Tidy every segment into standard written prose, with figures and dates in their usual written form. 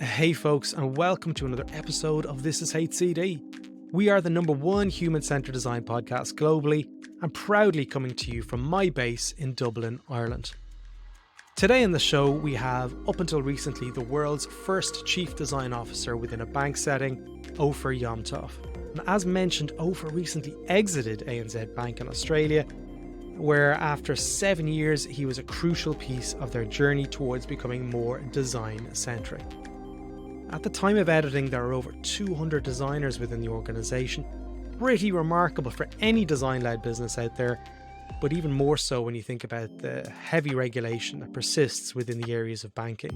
Hey folks, and welcome to another episode of This is HCD. We are the #1 human-centered design podcast globally and proudly coming to you from my base in Dublin, Ireland. Today on the show we have, up until recently, the world's first chief design officer within a bank setting, Opher Yom-Tov. And as mentioned, Opher recently exited ANZ Bank in Australia, where after 7 years he was a crucial piece of their journey towards becoming more design-centric. At the time of editing, there are over 200 designers within the organisation. Pretty remarkable for any design-led business out there, but even more so when you think about the heavy regulation that persists within the areas of banking.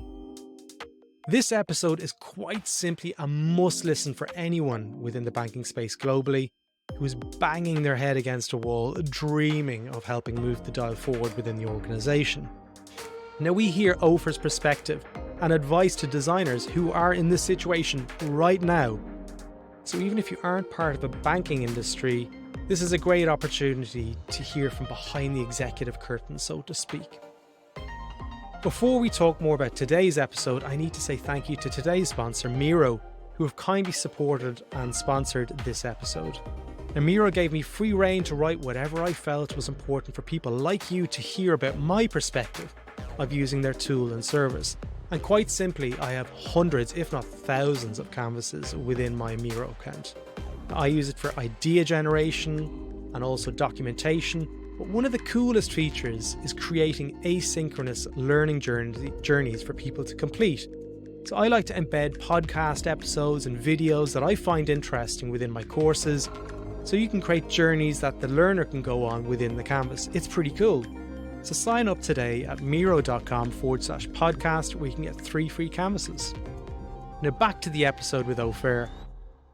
This episode is quite simply a must-listen for anyone within the banking space globally who is banging their head against a wall, dreaming of helping move the dial forward within the organisation. Now we hear Opher's perspective and advice to designers who are in this situation right now. So even if you aren't part of the banking industry, this is a great opportunity to hear from behind the executive curtain, so to speak. Before we talk more about today's episode, I need to say thank you to today's sponsor, Miro, who have kindly supported and sponsored this episode. Now, Miro gave me free rein to write whatever I felt was important for people like you to hear about my perspective of using their tool and service. And quite simply, I have hundreds, if not thousands, of canvases within my Miro account. I use it for idea generation and also documentation, but one of the coolest features is creating asynchronous learning journeys for people to complete. So I like to embed podcast episodes and videos that I find interesting within my courses, so you can create journeys that the learner can go on within the canvas. It's pretty cool. So sign up today at miro.com/podcast where you can get 3 free canvases. Now back to the episode with Opher.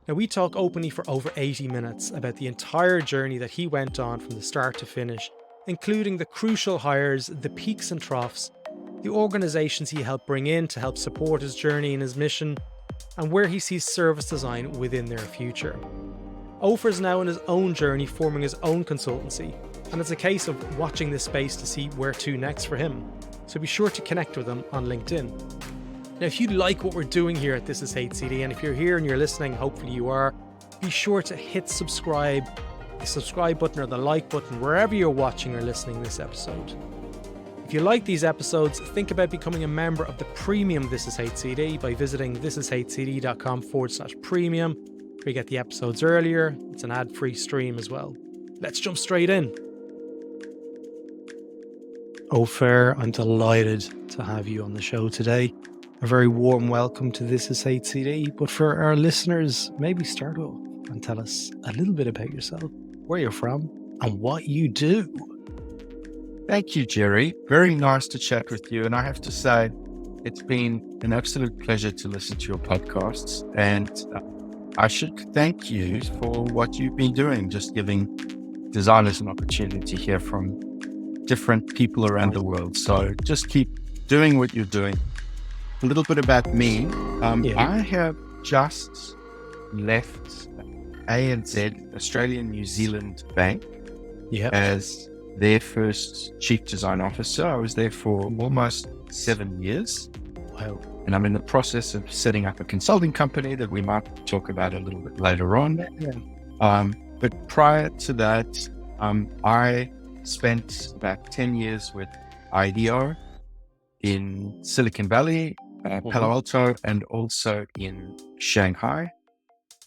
Now we talk openly for over 80 minutes about the entire journey that he went on from the start to finish, including the crucial hires, the peaks and troughs, the organisations he helped bring in to help support his journey and his mission, and where he sees service design within their future. Opher is now on his own journey, forming his own consultancy, and it's a case of watching this space to see where to next for him. So be sure to connect with him on LinkedIn. Now, if you like what we're doing here at This is HCD, and if you're here and you're listening, hopefully you are, be sure to hit subscribe, the subscribe button or the like button, wherever you're watching or listening this episode. If you like these episodes, think about becoming a member of the premium This is HCD by visiting thisishcd.com/premium, where you get the episodes earlier. It's an ad-free stream as well. Let's jump straight in. Opher, I'm delighted to have you on the show today. A very warm welcome to This is HCD, but for our listeners, maybe start off and tell us a little bit about yourself, where you're from, and what you do. Thank you, Jerry. Very nice to chat with you. And I have to say, it's been an absolute pleasure to listen to your podcasts. And I should thank you for what you've been doing, just giving designers an opportunity to hear from different people around the world. So just keep doing what you're doing. A little bit about me. I have just left ANZ, Australian New Zealand Bank, as their first chief design officer. I was there for almost 7 years. Wow. And I'm in the process of setting up a consulting company that we might talk about a little bit later on. But prior to that, I spent about 10 years with IDEO in Silicon Valley, Palo Alto, and also in Shanghai.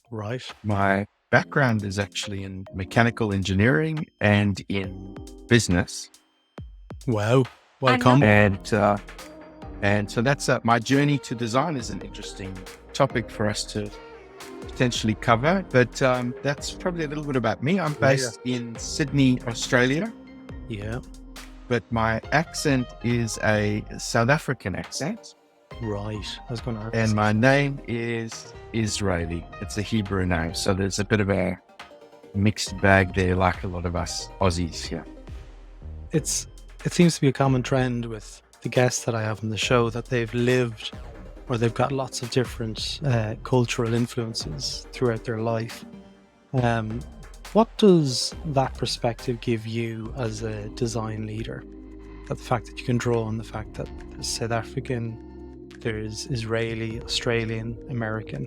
Right. My background is actually in mechanical engineering and in business. Wow. Welcome. And so that's my journey to design is an interesting topic for us to potentially cover. But that's probably a little bit about me. I'm based in Sydney, Australia. Yeah. But my accent is a South African accent. Right. I was going to ask. And my name is Israeli. It's a Hebrew name. So there's a bit of a mixed bag there, like a lot of us Aussies here. It seems to be a common trend with the guests that I have on the show that they've lived or they've got lots of different cultural influences throughout their life. What does that perspective give you as a design leader? That the fact that you can draw on the fact that there's South African there's Israeli, Australian, American.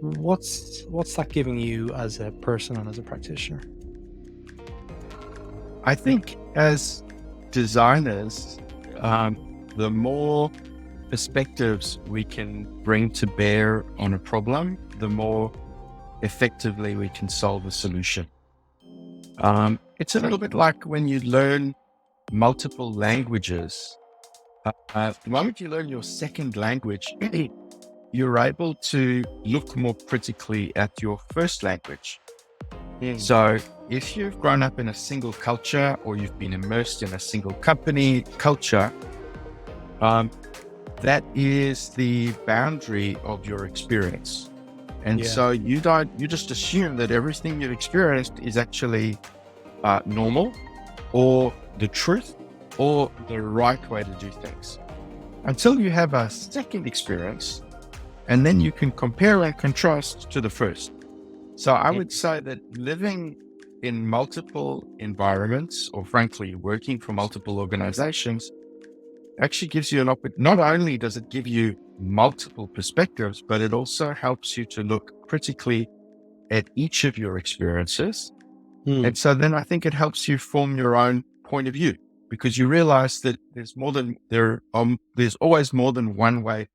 What's that giving you as a person and as a practitioner? I think as designers, the more perspectives we can bring to bear on a problem, the more effectively we can solve a solution. It's a little bit like when you learn multiple languages. The moment you learn your second language, you're able to look more critically at your first language. So if you've grown up in a single culture or you've been immersed in a single company culture, that is the boundary of your experience. And so you just assume that everything you've experienced is actually normal or the truth or the right way to do things until you have a second experience, and then you can compare and contrast to the first. So I would say that living in multiple environments, or frankly, working for multiple organizations, actually gives you not only does it give you multiple perspectives, but it also helps you to look critically at each of your experiences. And so then I think it helps you form your own point of view, because you realize that there's always more than one way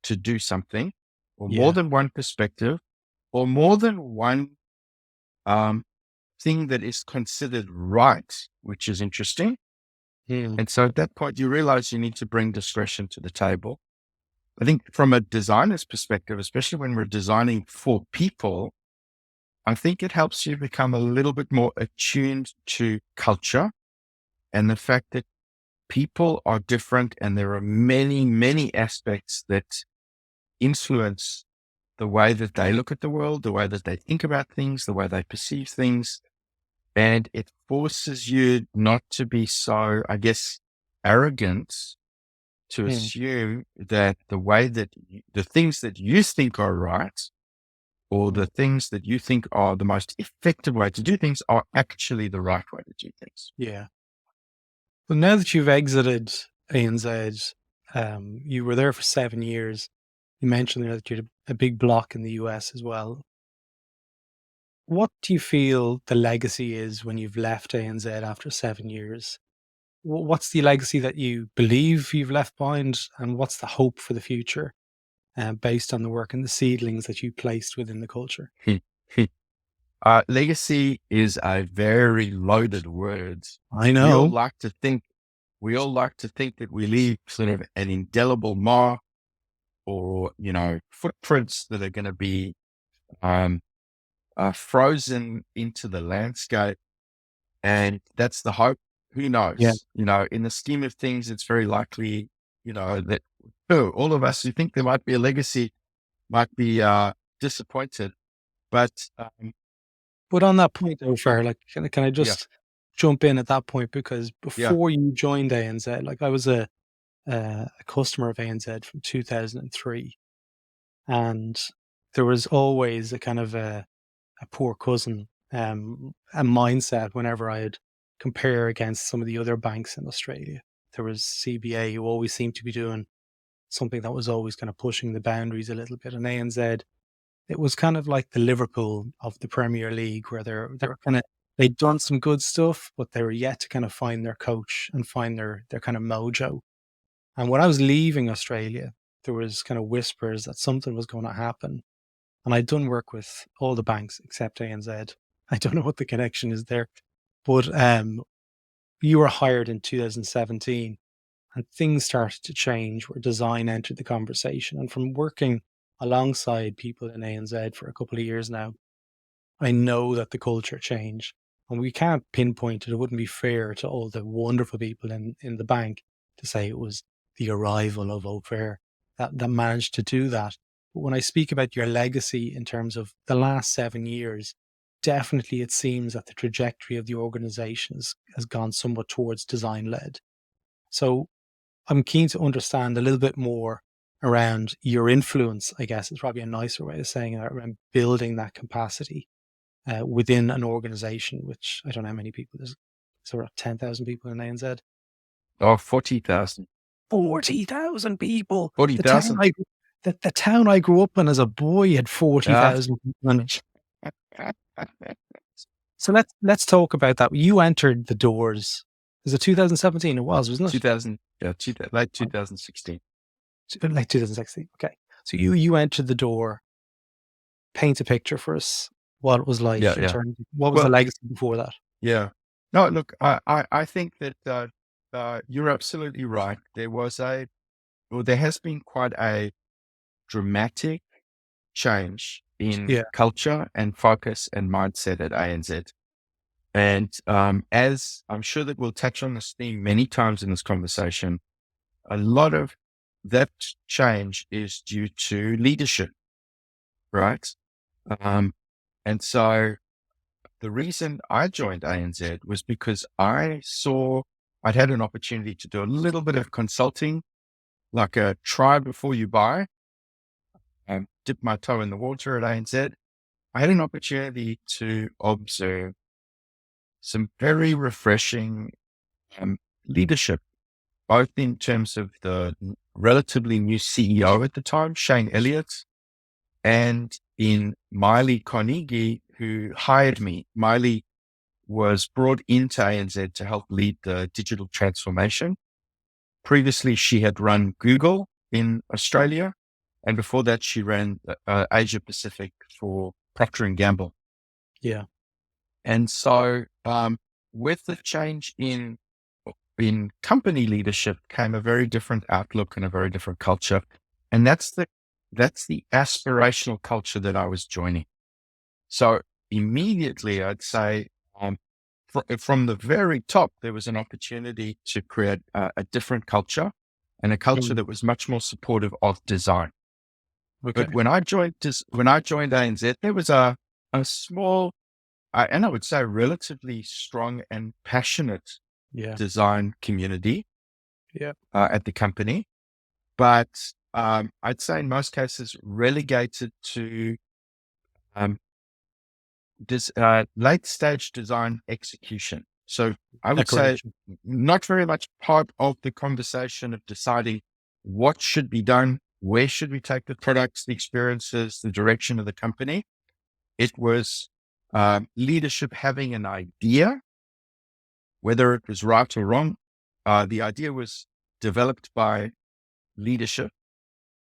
to do something, or more than one perspective, or more than one thing that is considered right, which is interesting. And so at that point, you realize you need to bring discretion to the table. I think from a designer's perspective, especially when we're designing for people, I think it helps you become a little bit more attuned to culture and the fact that people are different and there are many, many aspects that influence the way that they look at the world, the way that they think about things, the way they perceive things. And it forces you not to be so, I guess, arrogant to assume that the things that you think are right, or the things that you think are the most effective way to do things, are actually the right way to do things. Yeah. Well, now that you've exited ANZ, you were there for 7 years. You mentioned there that you had a big block in the US as well. What do you feel the legacy is when you've left ANZ after 7 years? What's the legacy that you believe you've left behind, and what's the hope for the future based on the work and the seedlings that you placed within the culture? Legacy is a very loaded word. I We all know. like to think that we leave sort of an indelible mark, or, footprints that are going to be frozen into the landscape. And that's the hope. Who Yeah. knows? In the scheme of things, it's very likely, that all of us who think there might be a legacy might be disappointed. But But on that point, though, Fer, like, can I yeah, just jump in at that point? Because before you joined ANZ, like I was a customer of ANZ from 2003, and there was always a kind of a poor cousin a mindset whenever I'd compare against some of the other banks in Australia. There was CBA, who always seemed to be doing something that was always kind of pushing the boundaries a little bit, and ANZ, it was kind of like the Liverpool of the Premier League, where they'd done some good stuff, but they were yet to kind of find their coach and find their kind of mojo. And when I was leaving Australia, there was kind of whispers that something was going to happen. And I'd done work with all the banks except ANZ. I don't know what the connection is there, but you were hired in 2017, and things started to change where design entered the conversation. And from working alongside people in ANZ for a couple of years now, I know that the culture changed, and we can't pinpoint it. It wouldn't be fair to all the wonderful people in the bank to say it was the arrival of Opher that managed to do that. But when I speak about your legacy in terms of the last 7 years, definitely it seems that the trajectory of the organization has gone somewhat towards design led. So I'm keen to understand a little bit more around your influence, I guess is probably a nicer way of saying it, around building that capacity within an organization, which I don't know how many people there's. So we're at 10,000 people in ANZ. or 40,000. 40,000 people. 40,000. The town I grew up in as a boy had 40,000 people in it. So let's talk about that. You entered the doors. Was it 2017? It was, wasn't it? 2000, late 2016. Like 2016. Okay. So you entered the door. Paint a picture for us what it was like in terms of what was the legacy before that. Yeah. No, look, I think that you're absolutely right. There has been quite a dramatic change in culture and focus and mindset at ANZ. And as I'm sure that we'll touch on this theme many times in this conversation, a lot of that change is due to leadership, right? And so the reason I joined ANZ was because I'd had an opportunity to do a little bit of consulting, like a try before you buy, dip my toe in the water at ANZ. I had an opportunity to observe some very refreshing leadership, both in terms of the relatively new CEO at the time, Shane Elliott, and in Miley Carnegie, who hired me. Miley was brought into ANZ to help lead the digital transformation. Previously, she had run Google in Australia. And before that, she ran Asia Pacific for Procter & Gamble. Yeah. And so with the change in company leadership came a very different outlook and a very different culture. And that's the aspirational culture that I was joining. So immediately I'd say from the very top, there was an opportunity to create a different culture and a culture that was much more supportive of design. Okay. But when I joined ANZ, there was a small, and I would say relatively strong and passionate design community at the company. But I'd say in most cases relegated to late stage design execution. So I would say not very much part of the conversation of deciding what should be done, where should we take the products, the experiences, the direction of the company. It was leadership having an idea, whether it was right or wrong. The idea was developed by leadership.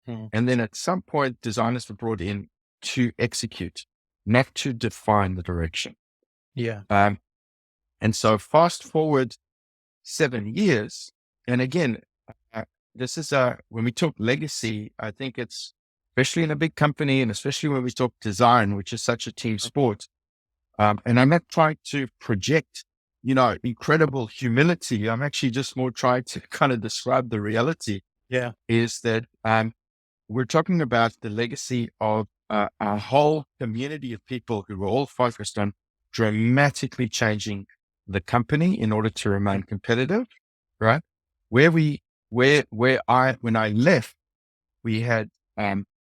And then at some point, designers were brought in to execute, not to define the direction. Yeah. And so fast forward 7 years. And again, this is when we talk legacy, I think it's, especially in a big company and especially when we talk design, which is such a team sport. And I'm not trying to project, incredible humility. I'm actually just more trying to kind of describe the reality. Yeah. Is that we're talking about the legacy of a whole community of people who were all focused on dramatically changing the company in order to remain competitive, right? When I left, we had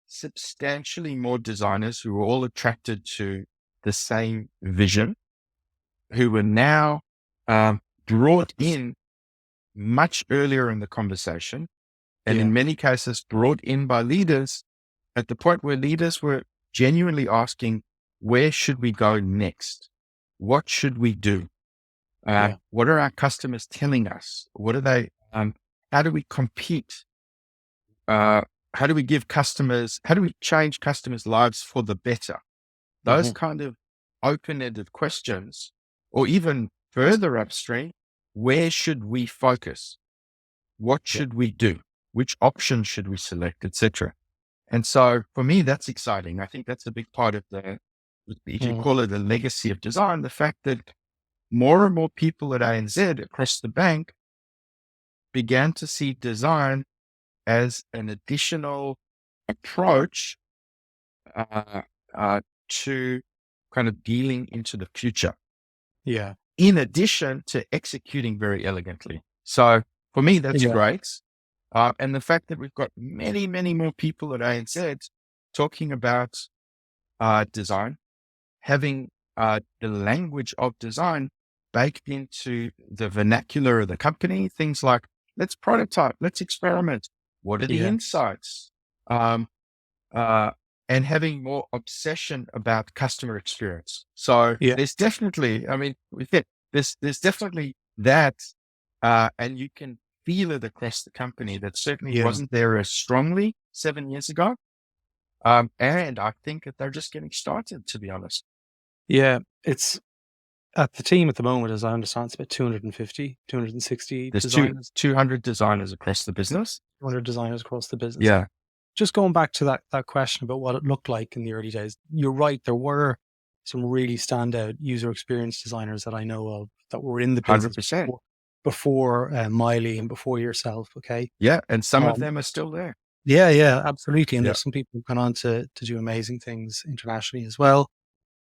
substantially more designers who were all attracted to the same vision, who were now brought in much earlier in the conversation. And in many cases brought in by leaders at the point where leaders were genuinely asking, where should we go next? What should we do? What are our customers telling us? What are they, how do we compete? How do we change customers' lives for the better? Those kind of open-ended questions, or even further upstream, where should we focus? What should we do? Which option should we select, etc. And so for me, that's exciting. I think that's a big part of if you call it a legacy of design, the fact that more and more people at ANZ across the bank began to see design as an additional approach to kind of dealing into the future. Yeah. In addition to executing very elegantly. So for me, that's great. And the fact that we've got many, many more people at ANZ talking about design, having the language of design baked into the vernacular of the company, things like let's prototype, let's experiment. What are the insights? And having more obsession about customer experience. So there's definitely, I mean, there's definitely that, and you can feel it across the company that certainly wasn't there as strongly 7 years ago. And I think that they're just getting started, to be honest. Yeah, it's at the team at the moment, as I understand, it's about 250, 260 There's designers. 200 designers across the business. 200 designers across the business. Yeah. Just going back to that question about what it looked like in the early days, you're right. There were some really standout user experience designers that I know of that were in the business 100%. before Miley and before yourself. Okay. Yeah. And some of them are still there. Yeah, absolutely. And Yeah. there's some people who've gone on to do amazing things internationally as well.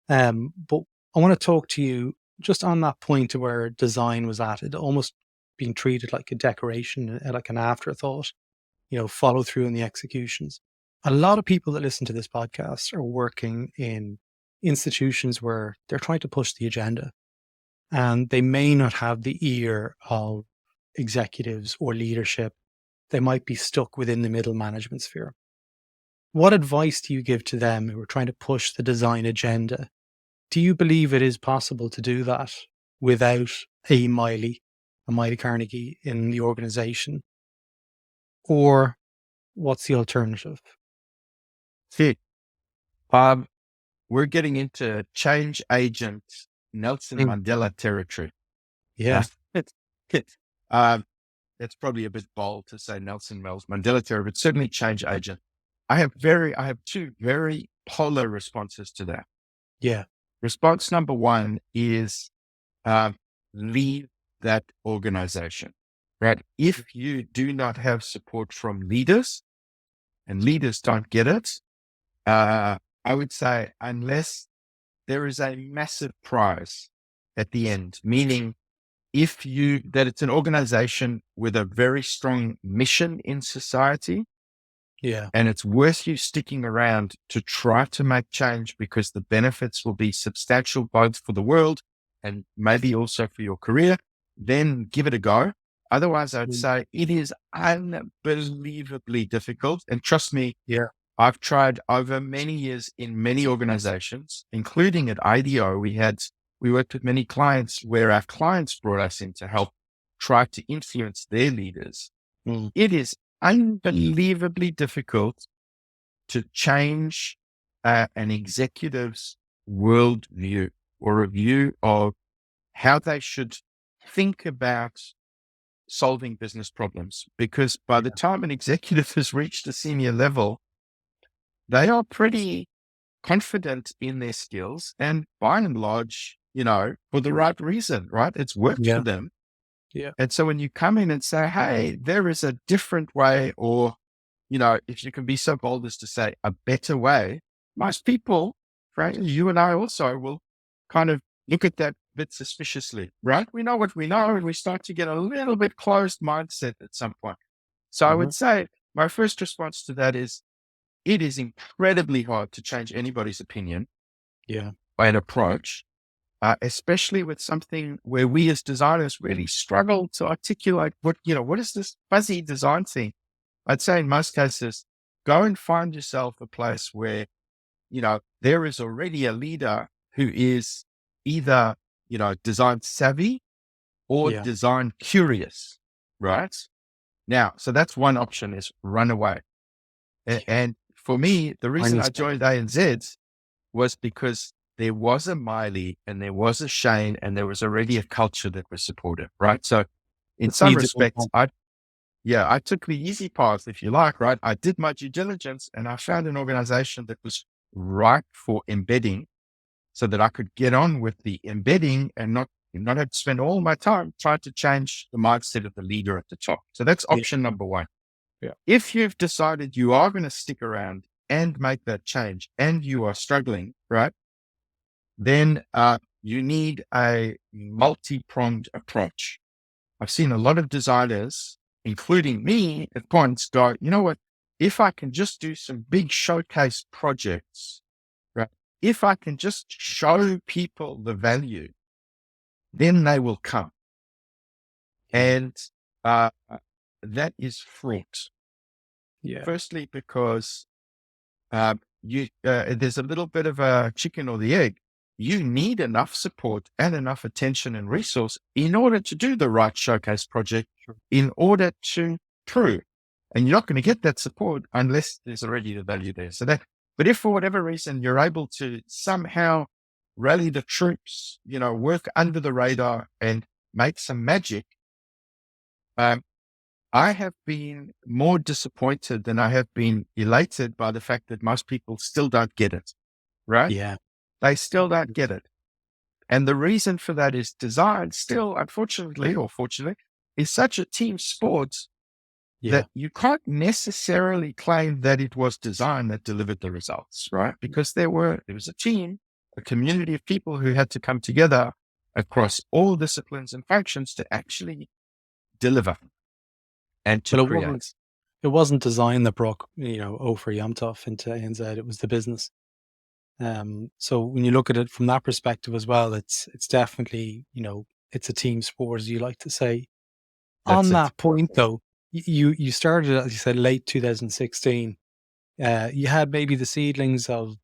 But I want to talk to you just on that point of where design was at, it almost being treated like a decoration, like an afterthought, follow through in the executions. A lot of people that listen to this podcast are working in institutions where they're trying to push the agenda, and they may not have the ear of executives or leadership. They might be stuck within the middle management sphere. What advice do you give to them who are trying to push the design agenda? Do you believe it is possible to do that without a Miley Carnegie in the organization? Or what's the alternative? See, we're getting into change agent Nelson Mandela territory. Yeah. It's probably a bit bold to say Nelson Mandela territory, but certainly change agent. I have two very polar responses to that. Yeah. Response number one is leave that organization, right? If you do not have support from leaders and leaders don't get it, I would say unless there is a massive prize at the end, meaning that it's an organization with a very strong mission in society. Yeah. And it's worth you sticking around to try to make change because the benefits will be substantial both for the world and maybe also for your career, then give it a go. Otherwise, I'd say it is unbelievably difficult. And trust me, I've tried over many years in many organizations, including at IDEO. We worked with many clients where our clients brought us in to help try to influence their leaders. It is unbelievably difficult to change an executive's worldview or a view of how they should think about solving business problems. Because by the time an executive has reached a senior level, they are pretty confident in their skills and by and large, for the right reason, right? It's worked for them. Yeah. And so when you come in and say, hey, there is a different way, or, if you can be so bold as to say a better way, most people, frankly, you and I also will kind of look at that bit suspiciously, right? We know what we know, and we start to get a little bit closed mindset at some point. So I would say my first response to that is, it is incredibly hard to change anybody's opinion by an approach. Especially with something where we as designers really struggle to articulate what is this fuzzy design thing? I'd say in most cases, go and find yourself a place where, there is already a leader who is either, design savvy or design curious, right? Now, so that's one option is run away. And for me, the reason I joined ANZ was because there was a Miley and there was a Shane and there was already a culture that was supportive, right? So in some respects, I took the easy path, if you like, right? I did my due diligence and I found an organization that was ripe for embedding so that I could get on with the embedding and not have to spend all my time trying to change the mindset of the leader at the top. So that's option number one. Yeah. If you've decided you are going to stick around and make that change and you are struggling, right? Then you need a multi-pronged approach. I've seen a lot of designers, including me at points, go, you know what, if I can just do some big showcase projects, right? If I can just show people the value, then they will come. And that is fraught. Yeah. Firstly, because there's a little bit of a chicken or the egg. You need enough support and enough attention and resource in order to do the right showcase project, in order to prove. And you're not going to get that support unless there's already the value there. But if for whatever reason you're able to somehow rally the troops, work under the radar and make some magic, um, I have been more disappointed than I have been elated by the fact that most people still don't get it, right? Yeah. They still don't get it. And the reason for that is design still, unfortunately or fortunately, is such a team sport that you can't necessarily claim that it was design that delivered the results, right? Because there was a team, a community of people who had to come together across all disciplines and functions to actually deliver and to Well, create. it wasn't design that brought, Opher Yom-Tov into ANZ. It was the business. So when you look at it from that perspective as well, it's definitely, it's a team sport, as you like to say. That's On it. that point, though, you started, as you said, late 2016. You had maybe the seedlings of,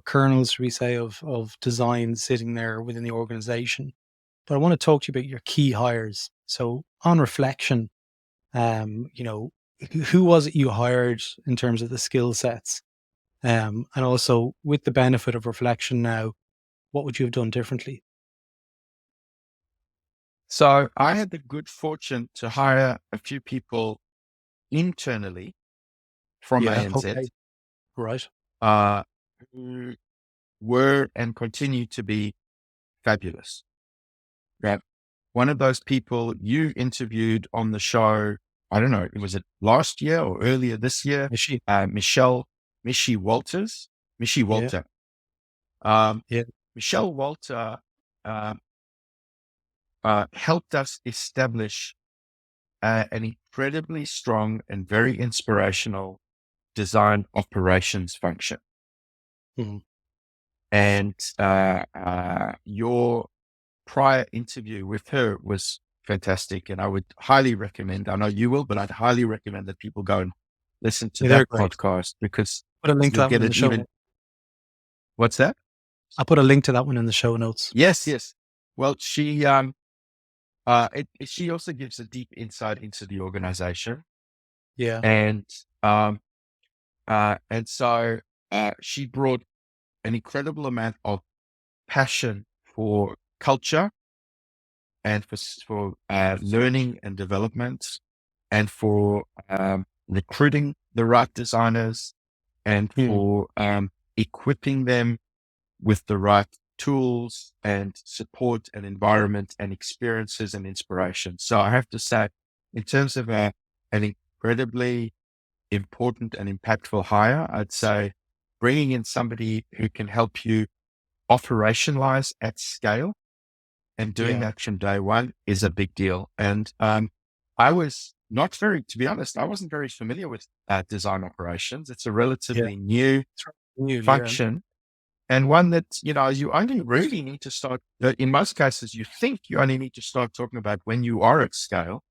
kernels, should we say, of design sitting there within the organization. But I want to talk to you about your key hires. So on reflection, who was it you hired in terms of the skill sets? And also with the benefit of reflection now, what would you have done differently? So I had the good fortune to hire a few people internally from Yeah. ANZ, Okay. Right. uh, who were and continue to be fabulous. Right. One of those people you interviewed on the show, I don't know, was it last year or earlier this year? Is she? Michelle Walters, Michelle Yeah. Walter. Um, Yeah. Michelle Walter uh, helped us establish an incredibly strong and very inspirational design operations function. Mhm. And your prior interview with her was fantastic. And I would highly recommend, I know you will, but I'd highly recommend that people go and listen to Yeah, they're that great. podcast because Put a link to you'll that one get in the it show even. notes. What's that? I'll put a link to that one in the show notes. Yes, yes. Well, she also gives a deep insight into the organization. Yeah. And so she brought an incredible amount of passion for culture and for learning and development and for recruiting the right designers and Hmm. for equipping them with the right tools and support and environment and experiences and inspiration. So I have to say, in terms of an incredibly important and impactful hire, I'd say bringing in somebody who can help you operationalize at scale and doing Yeah. that from day one is a big deal. And to be honest, I wasn't very familiar with design operations. It's a Yeah. relatively new It's new. Yeah. function and one that, you only really need to start, in most cases, you think you only need to start talking about when you are at scale.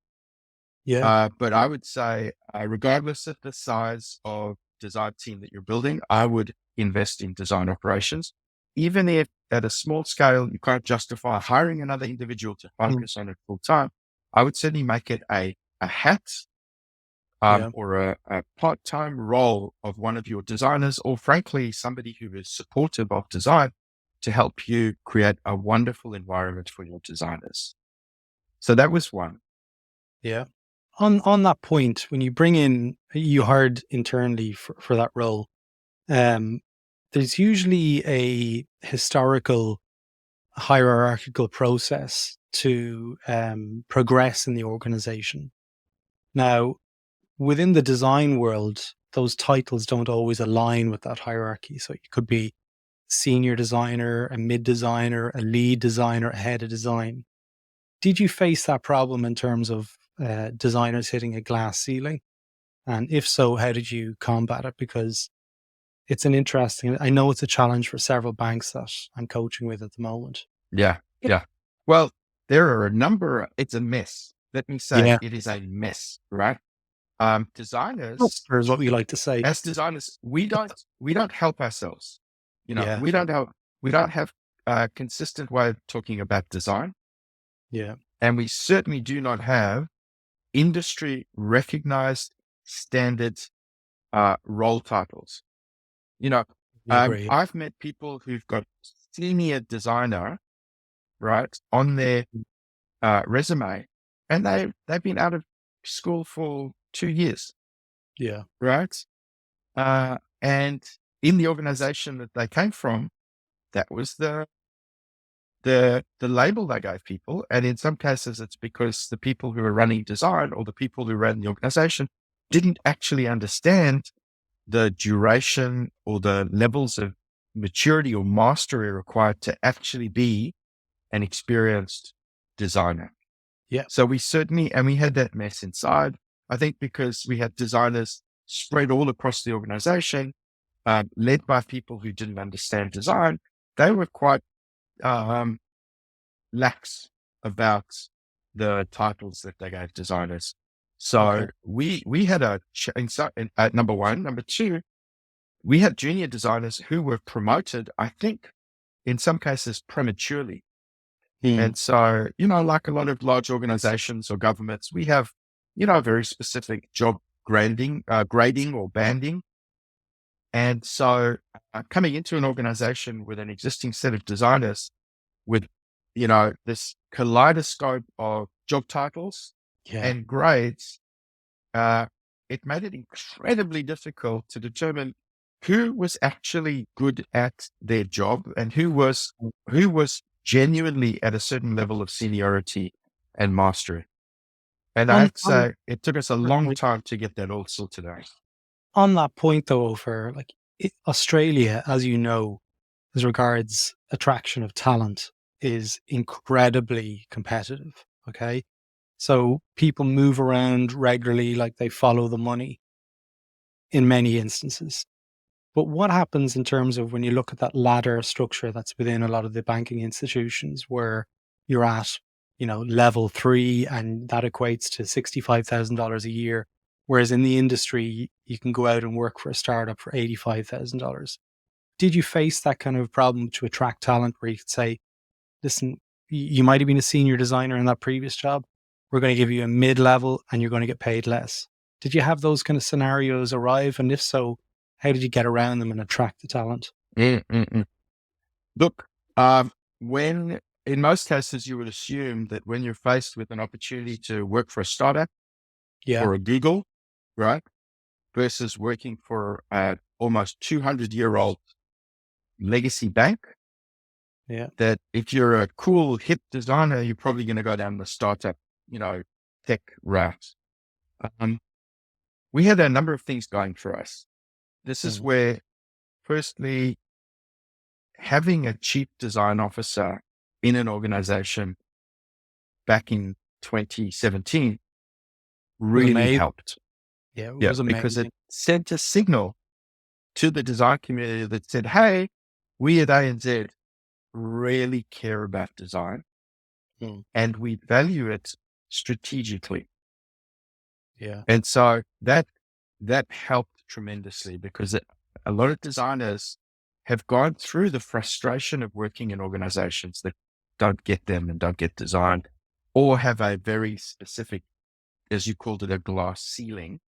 Yeah. But I would say, regardless of the size of design team that you're building, I would invest in design operations. Even if at a small scale, you can't justify hiring another individual to Mm. focus on it full time, I would certainly make it a hat Yeah. or a part-time role of one of your designers, or frankly, somebody who is supportive of design to help you create a wonderful environment for your designers. So that was one. Yeah. On that point, when you bring in, you hired internally for that role, um, there's usually a historical hierarchical process to progress in the organization. Now, within the design world, those titles don't always align with that hierarchy. So you could be senior designer, a mid designer, a lead designer, a head of design. Did you face that problem in terms of designers hitting a glass ceiling? And if so, how did you combat it? Because it's an interesting, I know it's a challenge for several banks that I'm coaching with at the moment. Yeah. Yeah. Well, there are it's a mess. let me say, Yeah. it is a mess, right? Designers, Cluster is what we like to say. as designers, we don't help ourselves. Yeah. We don't have a consistent way of talking about design, Yeah. and we certainly do not have industry recognized standard role titles. You know, I agree. I've met people who've got senior designer, right, on their resume, and they've been out of school for 2 years, Yeah. right? And in the organization that they came from, that was the label they gave people. And in some cases, it's because the people who were running design or the people who ran the organization didn't actually understand the duration or the levels of maturity or mastery required to actually be an experienced designer. Yeah. So we had that mess inside. I think because we had designers spread all across the organization, led by people who didn't understand design, they were quite um, lax about the titles that they gave designers. Okay. So we had number one. Number two, we had junior designers who were promoted, I think, in some cases prematurely. Mm. And so, like a lot of large organizations or governments, we have, a very specific job grading or banding. And so coming into an organization with an existing set of designers with, this kaleidoscope of job titles Yeah. and grades, it made it incredibly difficult to determine who was actually good at their job and who was genuinely at a certain level of seniority and mastery. And I On have to say, it took us a that long point, time to get that all sorted out. on that point though, for Australia, as you know, as regards attraction of talent, is incredibly competitive. Okay. So people move around regularly, like they follow the money in many instances. But what happens in terms of when you look at that ladder structure that's within a lot of the banking institutions where you're at, level 3 and that equates to $65,000 a year. Whereas in the industry, you can go out and work for a startup for $85,000. Did you face that kind of problem to attract talent where you could say, listen, you might have been a senior designer in that previous job. We're going to give you a mid-level and you're going to get paid less. Did you have those kind of scenarios arrive? And if so, how did you get around them and attract the talent? Look, when in most cases, you would assume that when you're faced with an opportunity to work for a startup Yeah. or a Google, right, versus working for an almost 200-year-old legacy bank, Yeah. that if you're a cool, hip designer, you're probably going to go down the startup, tech route. Um, we had a number of things going for us. This is Mm. where, firstly, having a chief design officer in an organization back in 2017 Was really amazing. helped. Yeah. It Yeah, was because it amazing. sent a signal to the design community that said, hey, we at ANZ really care about design Mm. and we value it strategically. Yeah. And so that helped tremendously because a lot of designers have gone through the frustration of working in organizations that don't get them and don't get designed, or have a very specific, as you called it, a glass ceiling.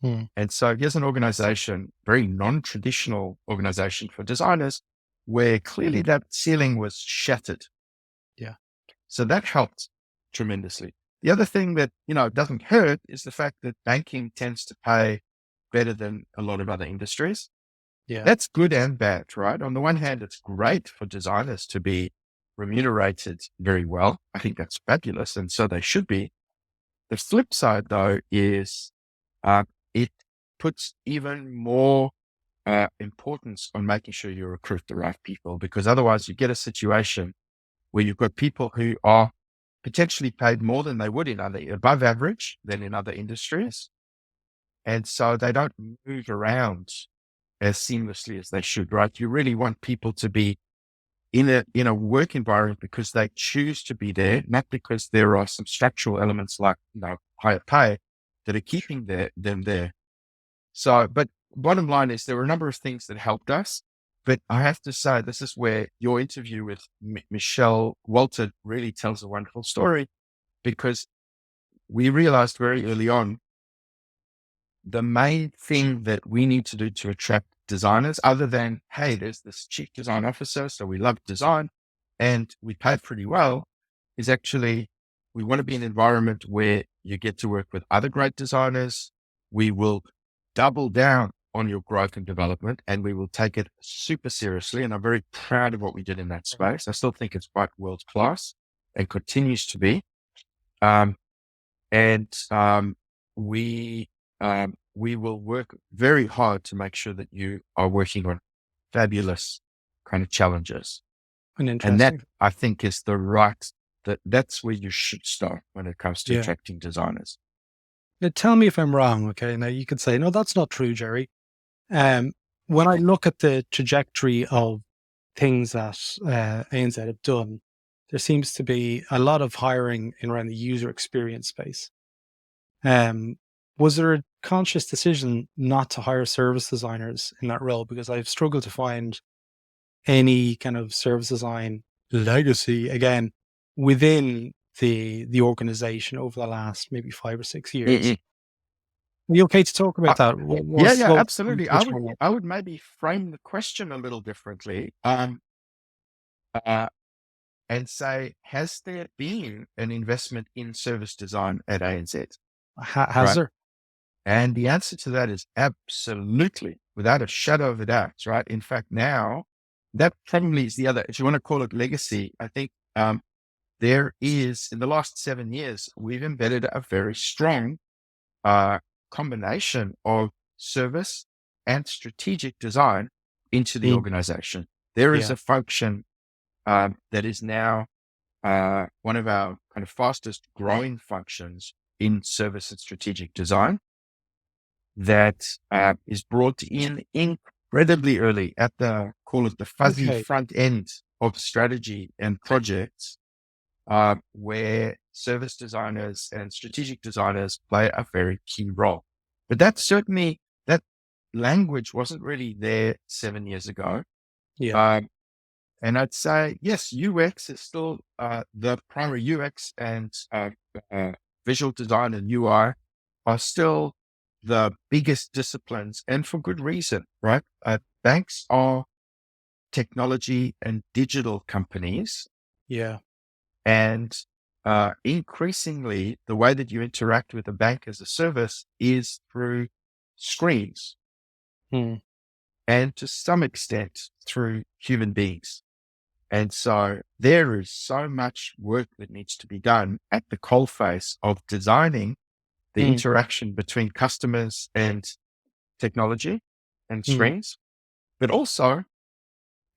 Mm. And so here's an organization, very non-traditional organization for designers, where clearly that ceiling was shattered. Yeah. So that helped tremendously. The other thing that, doesn't hurt is the fact that banking tends to pay better than a lot of other industries. Yeah. That's good and bad, right? On the one hand, it's great for designers to be remunerated very well. I think that's fabulous. And so they should be. The flip side, though, is it puts even more importance on making sure you recruit the right people, because otherwise you get a situation where you've got people who are potentially paid more than they would above average than in other industries. And so they don't move around as seamlessly as they should, right? You really want people to be in a work environment because they choose to be there, not because there are some structural elements like higher pay that are keeping them there. So, but bottom line is there were a number of things that helped us. But I have to say, this is where your interview with Michelle Walter really tells a wonderful story, because we realized very early on the main thing that we need to do to attract designers, other than, hey, there's this chief design officer, so we love design and we pay pretty well, is actually we want to be in an environment where you get to work with other great designers. We will double down on your growth and development, and we will take it super seriously. And I'm very proud of what we did in that space. I still think it's quite world class and continues to be. We will work very hard to make sure that you are working on fabulous kind of challenges. And that, I think, is that's where you should start when it comes to attracting designers. Now, tell me if I'm wrong. Okay. Now you could say, no, that's not true, Jerry. When I look at the trajectory of things that ANZ have done, there seems to be a lot of hiring in around the user experience space. Was there a conscious decision not to hire service designers in that role? Because I've struggled to find any kind of service design legacy again within the organization over the last maybe 5 or 6 years. Mm-mm. Are you okay to talk about that? Absolutely. I would maybe frame the question a little differently, and say, has there been an investment in service design at ANZ? Has there? And the answer to that is absolutely, without a shadow of a doubt, right? In fact, now that probably is the other, if you want to call it legacy, I think there is, in the last 7 years, we've embedded a very strong combination of service and strategic design into the organization. There is a function that is now one of our kind of fastest growing functions in service and strategic design that is brought in incredibly early at call it the fuzzy front end of strategy and projects, where service designers and strategic designers play a very key role. But that language wasn't really there 7 years ago. And I'd say, yes, UX is still the primary UX and visual design and UI are still the biggest disciplines, and for good reason, right? Banks are technology and digital companies. And increasingly, the way that you interact with a bank as a service is through screens. And to some extent through human beings. And so there is so much work that needs to be done at the coalface of designing the interaction between customers and technology and screens. But also,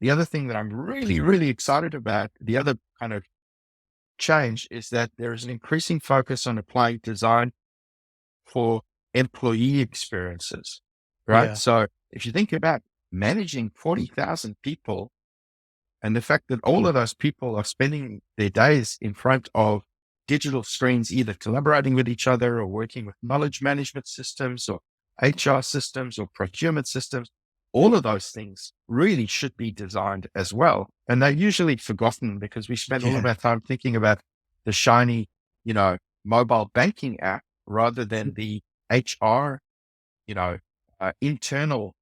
the other thing that I'm really, really excited about, the other kind of change, is that there is an increasing focus on applying design for employee experiences, right? So if you think about managing 40,000 people, and the fact that all of those people are spending their days in front of digital screens, either collaborating with each other or working with knowledge management systems or HR systems or procurement systems, all of those things really should be designed as well. And they're usually forgotten because we spend all of our time thinking about the shiny, mobile banking app rather than the HR, internal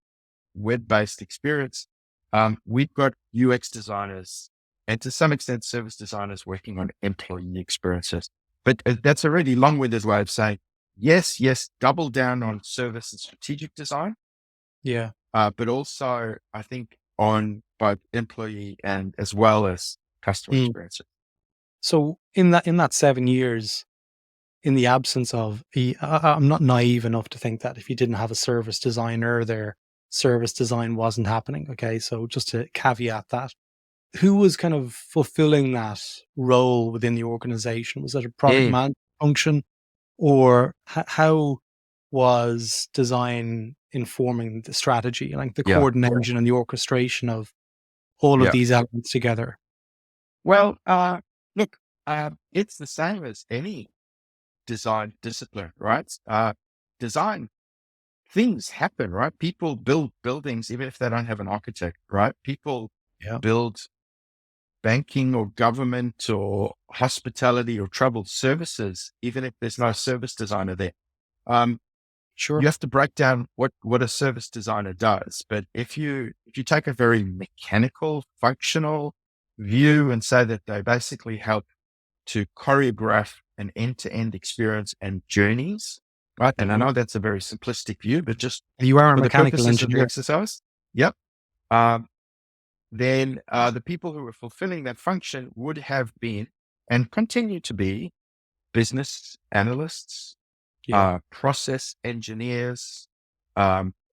web-based experience. We've got UX designers and to some extent service designers working on employee experiences. But that's a really long-winded way of saying, yes, double down on service and strategic design. But also, I think, on both employee and as well as customer experiences. So in that 7 years, in the absence of, I'm not naive enough to think that if you didn't have a service designer there, service design wasn't happening. Okay. So just to caveat that, who was kind of fulfilling that role within the organization? Was that a product management function, or how was design informing the strategy, like the coordination and the orchestration of all of Yeah. these elements together? Well, look, it's the same as any design discipline, right? Design things happen, right? People build buildings even if they don't have an architect, right? People Yeah. build banking or government or hospitality or travel services, even if there's no service designer there. Sure. You have to break down what a service designer does. But if you take a very mechanical, functional view and say that they basically help to choreograph an end-to-end experience and journeys, right? And I Mhm. know that's a very simplistic view, but just You are a for the mechanical purposes of the engineer. exercise, yep. Um, then the people who were fulfilling that function would have been and continue to be business analysts, Yeah. process engineers,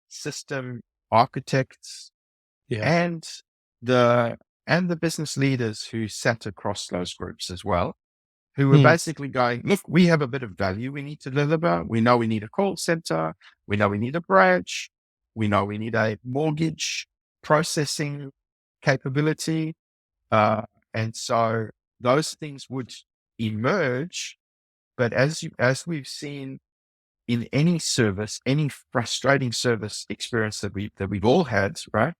system architects, Yeah. and the the business leaders who sat across those groups as well, who were Hmm. basically going, look, we have a bit of value we need to deliver. We know we need a call center. We know we need a branch. We know we need a mortgage processing capability. And so those things would emerge. But as we've seen in any service, any frustrating service experience that we've all had, right?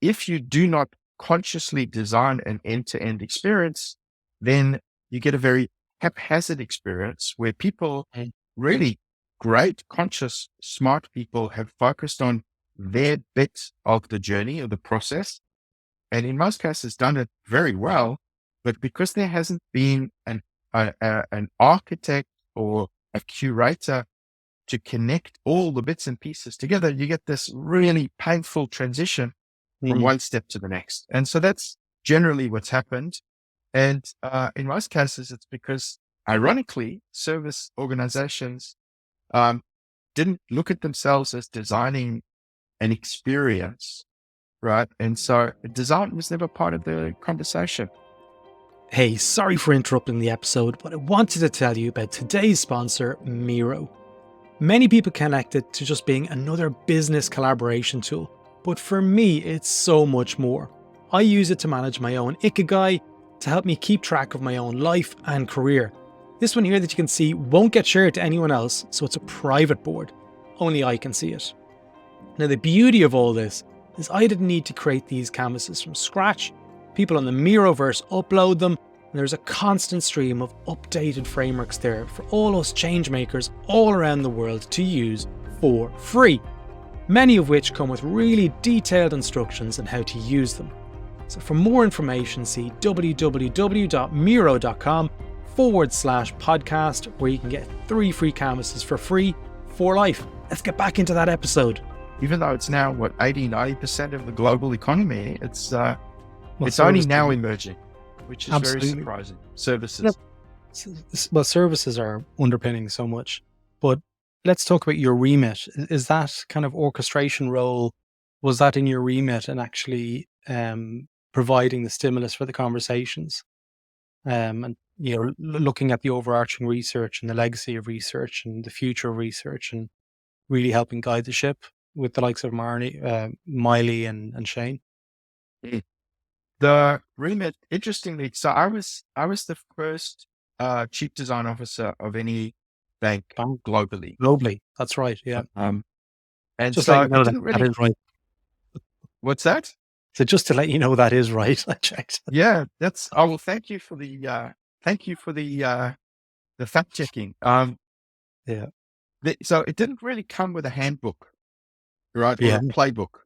If you do not consciously design an end-to-end experience, then you get a very haphazard experience where people, Mm. really great, conscious, smart people, have focused on their bit of the journey or the process, and in most cases done it very well. But because there hasn't been an architect or a curator to connect all the bits and pieces together, you get this really painful transition from Mm. one step to the next. And so that's generally what's happened. And in most cases, it's because, ironically, service organizations didn't look at themselves as designing an experience, right? And so design was never part of the conversation. Hey, sorry for interrupting the episode, but I wanted to tell you about today's sponsor, Miro. Many people connect it to just being another business collaboration tool, but for me, it's so much more. I use it to manage my own ikigai, to help me keep track of my own life and career. This one here that you can see won't get shared to anyone else, so it's a private board. Only I can see it. Now, the beauty of all this is I didn't need to create these canvases from scratch. People on the Miroverse upload them, and there's a constant stream of updated frameworks there for all us changemakers all around the world to use for free, many of which come with really detailed instructions on how to use them. So for more information, see www.miro.com/podcast, where you can get 3 free canvases for free for life. Let's get back into that episode. Even though it's now, 80-90% of the global economy, it's only services? now emerging, which is Absolutely. very surprising. Services. Yep. Well, services are underpinning so much, but let's talk about your remit. Is that kind of orchestration role, was that in your remit and actually providing the stimulus for the conversations? And looking at the overarching research and the legacy of research and the future of research, and really helping guide the ship with the likes of Miley and Shane. Mm. The remit, interestingly, so I was the first chief design officer of any bank Bang. globally. Globally, that's right. Yeah. And Just so let you know it didn't that really. is right. What's that? So just to let you know that is right. I checked. Yeah, that's. Oh well, thank you for the fact checking. Yeah. So it didn't really come with a handbook, right, or Yeah. a playbook,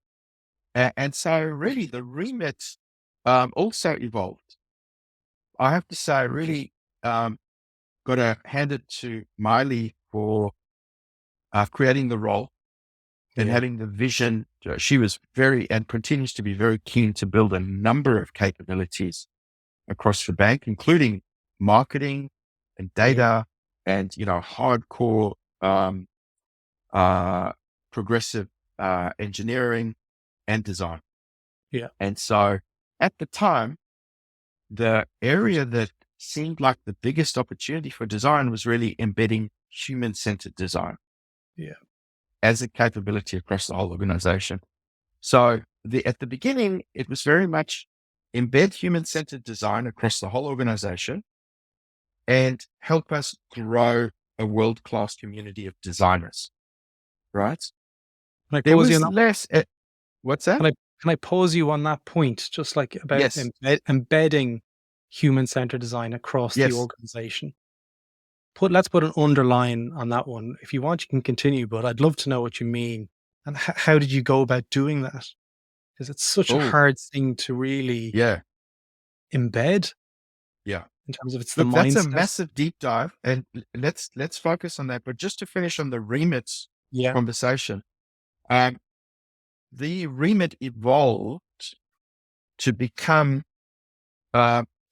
and so really the remit also evolved. I have to say, I really got to hand it to Miley for creating the role and Yeah. having the vision. She was very, and continues to be very keen to build a number of capabilities across the bank, including marketing and data and, hardcore, progressive, engineering and design. Yeah. And so at the time, the area that seemed like the biggest opportunity for design was really embedding human-centered design Yeah. as a capability across the whole organization. So at the beginning, it was very much embed human-centered design across the whole organization and help us grow a world-class community of designers, right? Can I There pause you on was that? less, what's that? Can I pause you on that point? Just like about Yes. embedding human-centered design across the Yes. organization. Let's put an underline on that one. If you want, you can continue, but I'd love to know what you mean and how did you go about doing that? Because it's such a Oh, hard thing to really yeah. embed Yeah. in terms of it's the Look, that's a mindset. massive deep dive, and let's focus on that. But just to finish on the remits Yeah. conversation, um, the remit evolved to become,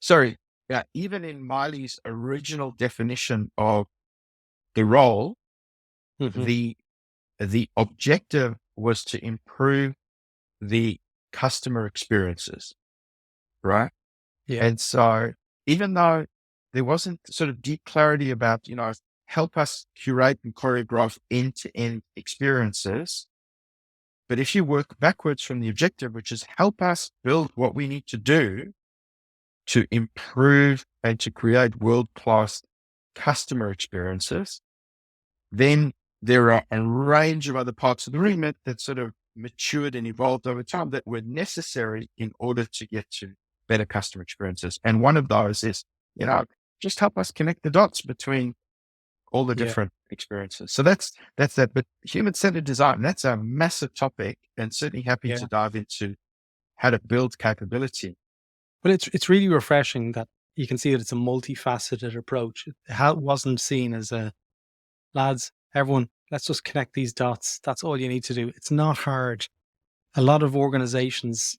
sorry, yeah, even in Miley's original definition of the role, Hmm. the objective was to improve the customer experiences, right? Yeah. And so even though there wasn't sort of deep clarity about, help us curate and choreograph end-to-end experiences, but if you work backwards from the objective, which is help us build what we need to do to improve and to create world-class customer experiences, then there are a range of other parts of the remit that sort of matured and evolved over time that were necessary in order to get to better customer experiences. And one of those is, just help us connect the dots between all the Yeah. different experiences. So that's that. But human-centered design, that's a massive topic, and certainly happy Yeah. to dive into how to build capability. But it's really refreshing that you can see that it's a multifaceted approach. It wasn't seen as a lads, everyone, let's just connect these dots. That's all you need to do. It's not hard. A lot of organizations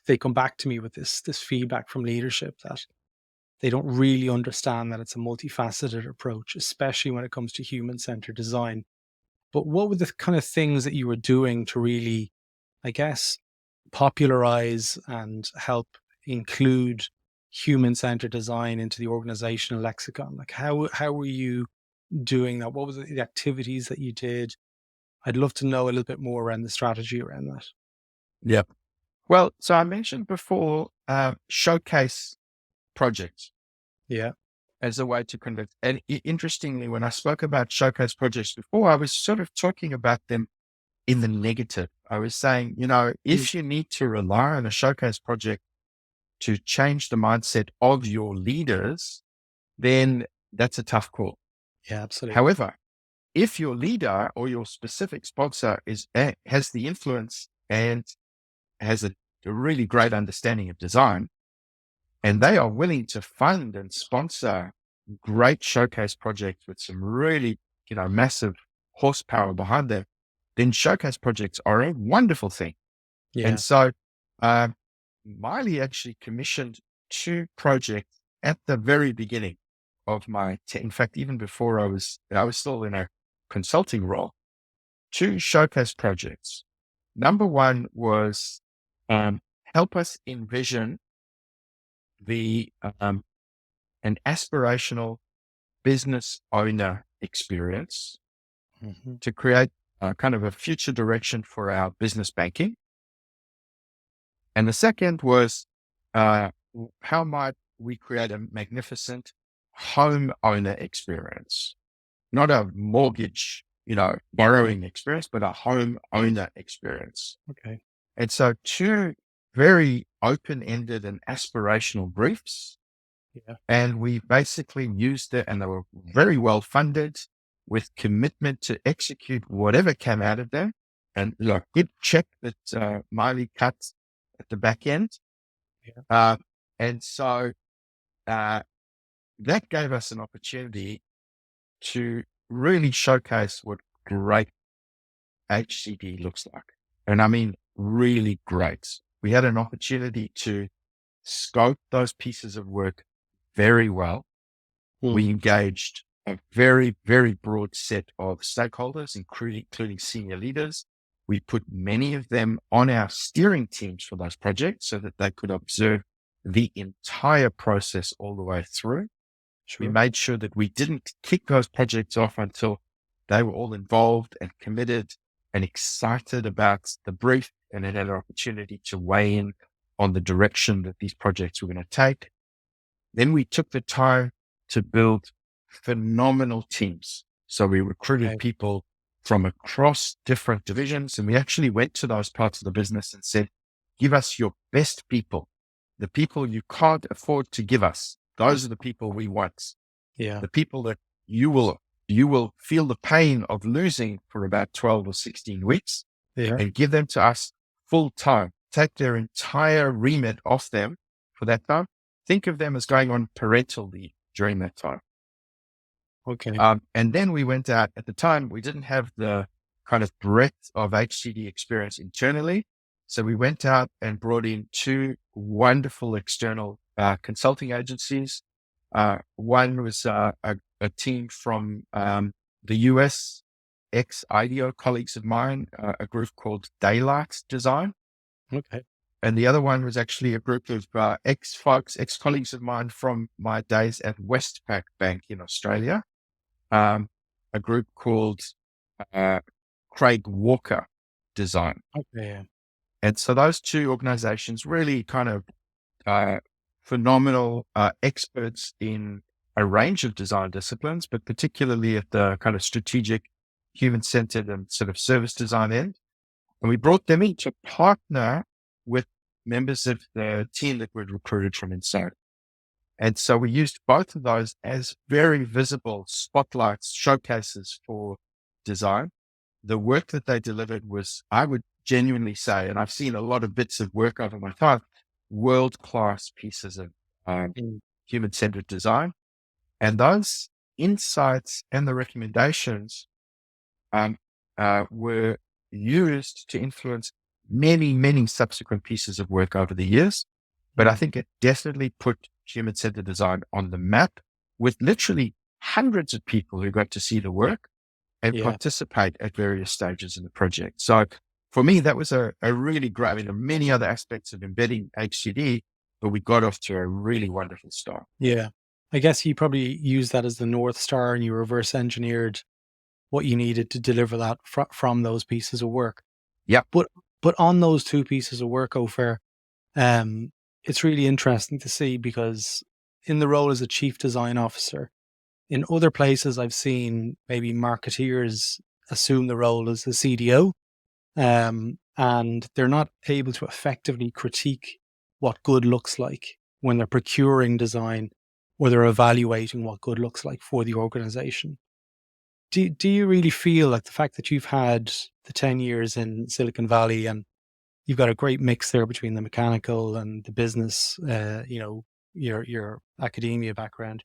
they come back to me with this feedback from leadership that they don't really understand that it's a multifaceted approach, especially when it comes to human-centered design. But what were the kind of things that you were doing to really, I guess, popularize and help include human-centered design into the organizational lexicon? Like how were you doing that? What was the activities that you did? I'd love to know a little bit more around the strategy around that. Yep. Well, so I mentioned before, showcase projects Yeah. as a way to convert. And interestingly, when I spoke about showcase projects before, I was sort of talking about them in the negative. I was saying, Mm. if you need to rely on a showcase project to change the mindset of your leaders, then that's a tough call. Yeah, absolutely. However, if your leader or your specific sponsor has the influence and has a really great understanding of design, and they are willing to fund and sponsor great showcase projects with some really, massive horsepower behind them, then showcase projects are a wonderful thing. And Yeah. so, uh, Miley actually commissioned 2 projects at the very beginning of in fact, even before I was still in a consulting role, 2 showcase projects. Number one was, help us envision the, an aspirational business owner experience Hmm. to create kind of a future direction for our business banking. And the second was, how might we create a magnificent home owner experience, not a mortgage, borrowing experience, but a home owner experience. Okay. And so 2 very open-ended and aspirational briefs. Yeah. And we basically used it, and they were very well funded with commitment to execute whatever came out of them. And look, good check that Miley cut at the back end. Yeah. Uh, and so uh, that gave us an opportunity to really showcase what great HCD looks like. And I mean, really great. We had an opportunity to scope those pieces of work very well. Mm. We engaged a very, very broad set of stakeholders, including senior leaders. We put many of them on our steering teams for those projects so that they could observe the entire process all the way through. We Sure. made sure that we didn't kick those projects off until they were all involved and committed and excited about the brief, and it had an opportunity to weigh in on the direction that these projects were going to take. Then we took the time to build phenomenal teams. So we recruited people from across different divisions, and we actually went to those parts of the business and said, give us your best people, the people you can't afford to give us. Those are the people we want. Yeah. The people that you will feel the pain of losing for about 12 or 16 weeks and give them to us full time. Take their entire remit off them for that time. Think of them as going on parental leave during that time. Okay. And then we went out. At the time, we didn't have the kind of breadth of HCD experience internally. So we went out and brought in two wonderful external consulting agencies. One was a team from the US, ex-IDEO colleagues of mine, a group called Daylight Design. Okay. And the other one was actually a group of ex-colleagues of mine from my days at Westpac Bank in Australia, a group called Craig Walker Design. Okay. And so those two organizations really kind of phenomenal experts in a range of design disciplines, but particularly at the kind of strategic, human-centered and sort of service design end. And we brought them in to partner with members of the team that we'd recruited from inside. And so we used both of those as very visible spotlights, showcases for design. The work that they delivered was, I would genuinely say, and I've seen a lot of bits of work over my time, world-class pieces of human-centered design. And those insights and the recommendations were used to influence many, many subsequent pieces of work over the years. But I think it definitely put human-centered design on the map with literally hundreds of people who got to see the work and participate at various stages in the project. So for me, that was a really great, I mean, there are many other aspects of embedding HCD, but we got off to a really wonderful start. Yeah. I guess you probably used that as the North Star and you reverse engineered what you needed to deliver that from those pieces of work. Yeah. But on those two pieces of work, Opher, it's really interesting to see because in the role as a chief design officer, in other places I've seen maybe marketeers assume the role as the CDO, and they're not able to effectively critique what good looks like when they're procuring design or they're evaluating what good looks like for the organization. Do you really feel like the fact that you've had the 10 years in Silicon Valley and you've got a great mix there between the mechanical and the business, your academia background,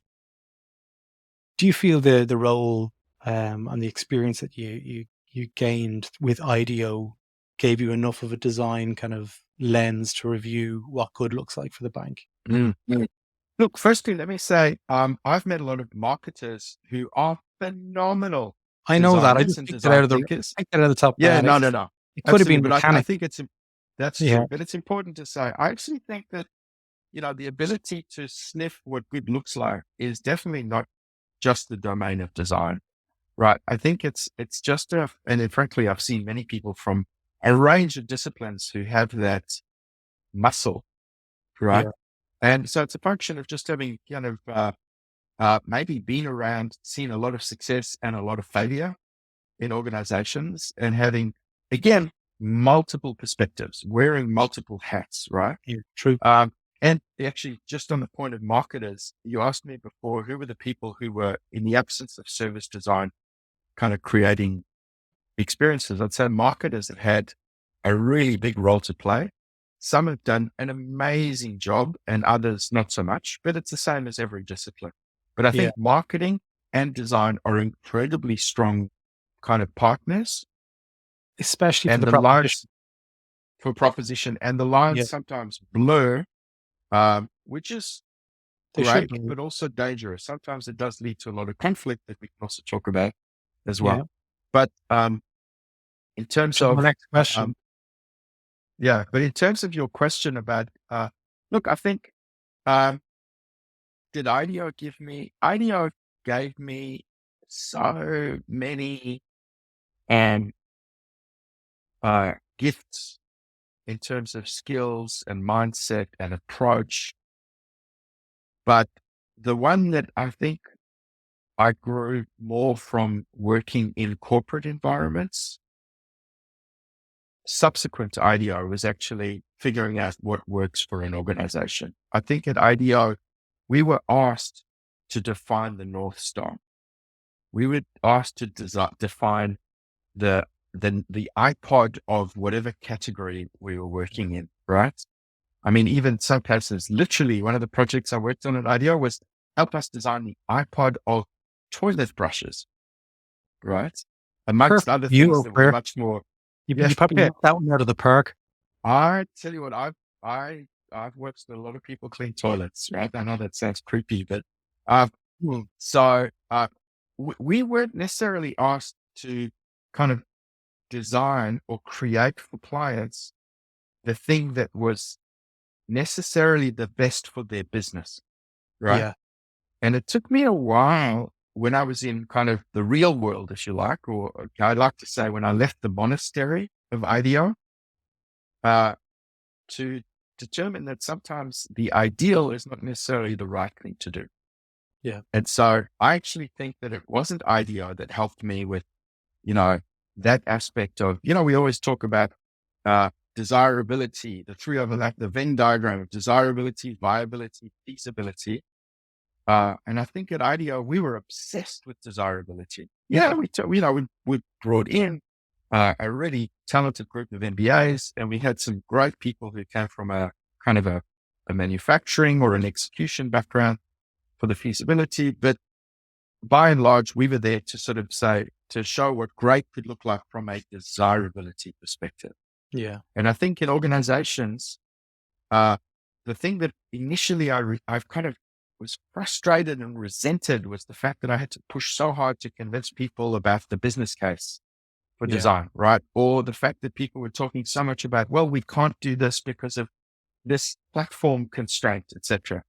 do you feel the role and the experience that you gained with IDEO gave you enough of a design kind of lens to review what good looks like for the bank? Look, firstly, let me say, I've met a lot of marketers who are phenomenal I know that. I designers just and picked it out design of the thinkers. picked it out of the top of my Yeah, head. no. It could have Absolutely. been But I mechanic. think that's Yeah. true, but it's important to say, I actually think that, the ability to sniff what good looks like is definitely not just the domain of design, right? I think it's just and frankly, I've seen many people from a range of disciplines who have that muscle, right? Yeah. And so it's a function of just having kind of, maybe been around, seen a lot of success and a lot of failure in organizations and having, again, multiple perspectives, wearing multiple hats, right? Yeah. True. And actually, just on the point of marketers, you asked me before, who were the people who were, in the absence of service design, kind of creating experiences? I'd say marketers have had a really big role to play. Some have done an amazing job and others not so much, but it's the same as every discipline. But I think marketing and design are incredibly strong kind of partners. Especially for And the the proposition. lines for proposition and the lines sometimes blur, which is They should great, be. but also dangerous. Sometimes it does lead to a lot of conflict that we can also talk about as well. Yeah. But in terms My of next question. but in terms of your question about look, I think did IDEO gave me so many gifts in terms of skills and mindset and approach. But the one that I think I grew more from working in corporate environments subsequent to IDEO was actually figuring out what works for an organization. I think at IDEO, we were asked to define the North Star. We were asked to define the iPod of whatever category we were working in, right? I mean, even some cases, literally one of the projects I worked on at IDEO was help us design the iPod of toilet brushes, right? Amongst Perfect. other You things over that were there. much more. You probably knocked that one out of the park. I tell you what, I've watched a lot of people clean toilets, right? I know that sounds creepy, but so we weren't necessarily asked to kind of design or create for clients the thing that was necessarily the best for their business, right? Yeah. And it took me a while when I was in kind of the real world, if you like, or I like to say when I left the monastery of IDEO, to determine that sometimes the ideal is not necessarily the right thing to do. Yeah. And so I actually think that it wasn't IDEO that helped me with, that aspect of, we always talk about desirability, the three overlap, the Venn diagram of desirability, viability, feasibility. And I think at IDEO, we were obsessed with desirability. Yeah, we brought in a really talented group of MBAs, and we had some great people who came from a kind of a manufacturing or an execution background for the feasibility. But by and large, we were there to sort of to show what great could look like from a desirability perspective. Yeah. And I think in organizations, the thing that initially I've kind of was frustrated and resented was the fact that I had to push so hard to convince people about the business case for design, right? Or the fact that people were talking so much about, well, we can't do this because of this platform constraint, etc.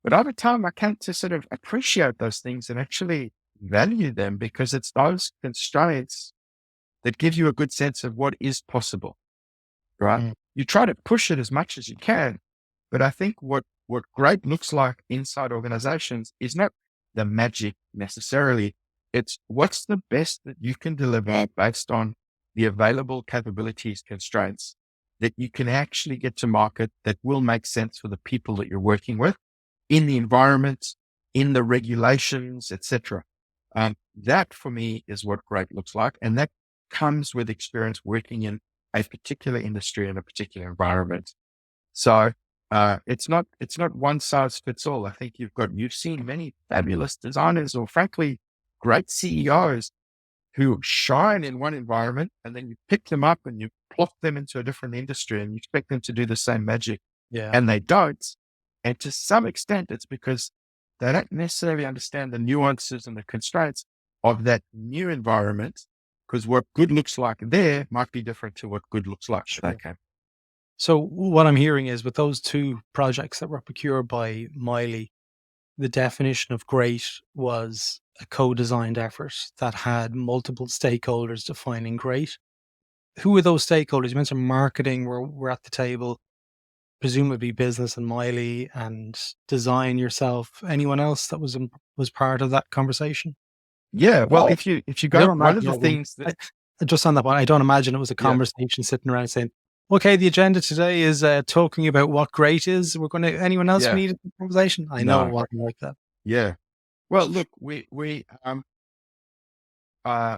But over time, I came to sort of appreciate those things and actually value them because it's those constraints that give you a good sense of what is possible, right? You try to push it as much as you can, but I think what great looks like inside organizations is not the magic necessarily. It's what's the best that you can deliver based on the available capabilities constraints that you can actually get to market that will make sense for the people that you're working with in the environment, in the regulations, etc. That for me is what great looks like. And that comes with experience working in a particular industry and a particular environment. So it's not one size fits all. I think you've seen many fabulous designers or frankly, great CEOs who shine in one environment and then you pick them up and you plot them into a different industry and you expect them to do the same magic. Yeah. And they don't. And to some extent, it's because they don't necessarily understand the nuances and the constraints of that new environment, because what good looks like there might be different to what good looks like. Sure. So what I'm hearing is with those two projects that were procured by Miley, the definition of great was a co-designed effort that had multiple stakeholders defining great. Who were those stakeholders? You mentioned marketing were at the table, presumably business and Miley and design yourself. Anyone else that was part of that conversation? Yeah. Well, if you go, one of the things that just on that one, I don't imagine it was a conversation sitting around saying, okay, the agenda today is talking about what great is. We're going to, anyone else need a conversation? I know it wasn't like that. Yeah. Well, look,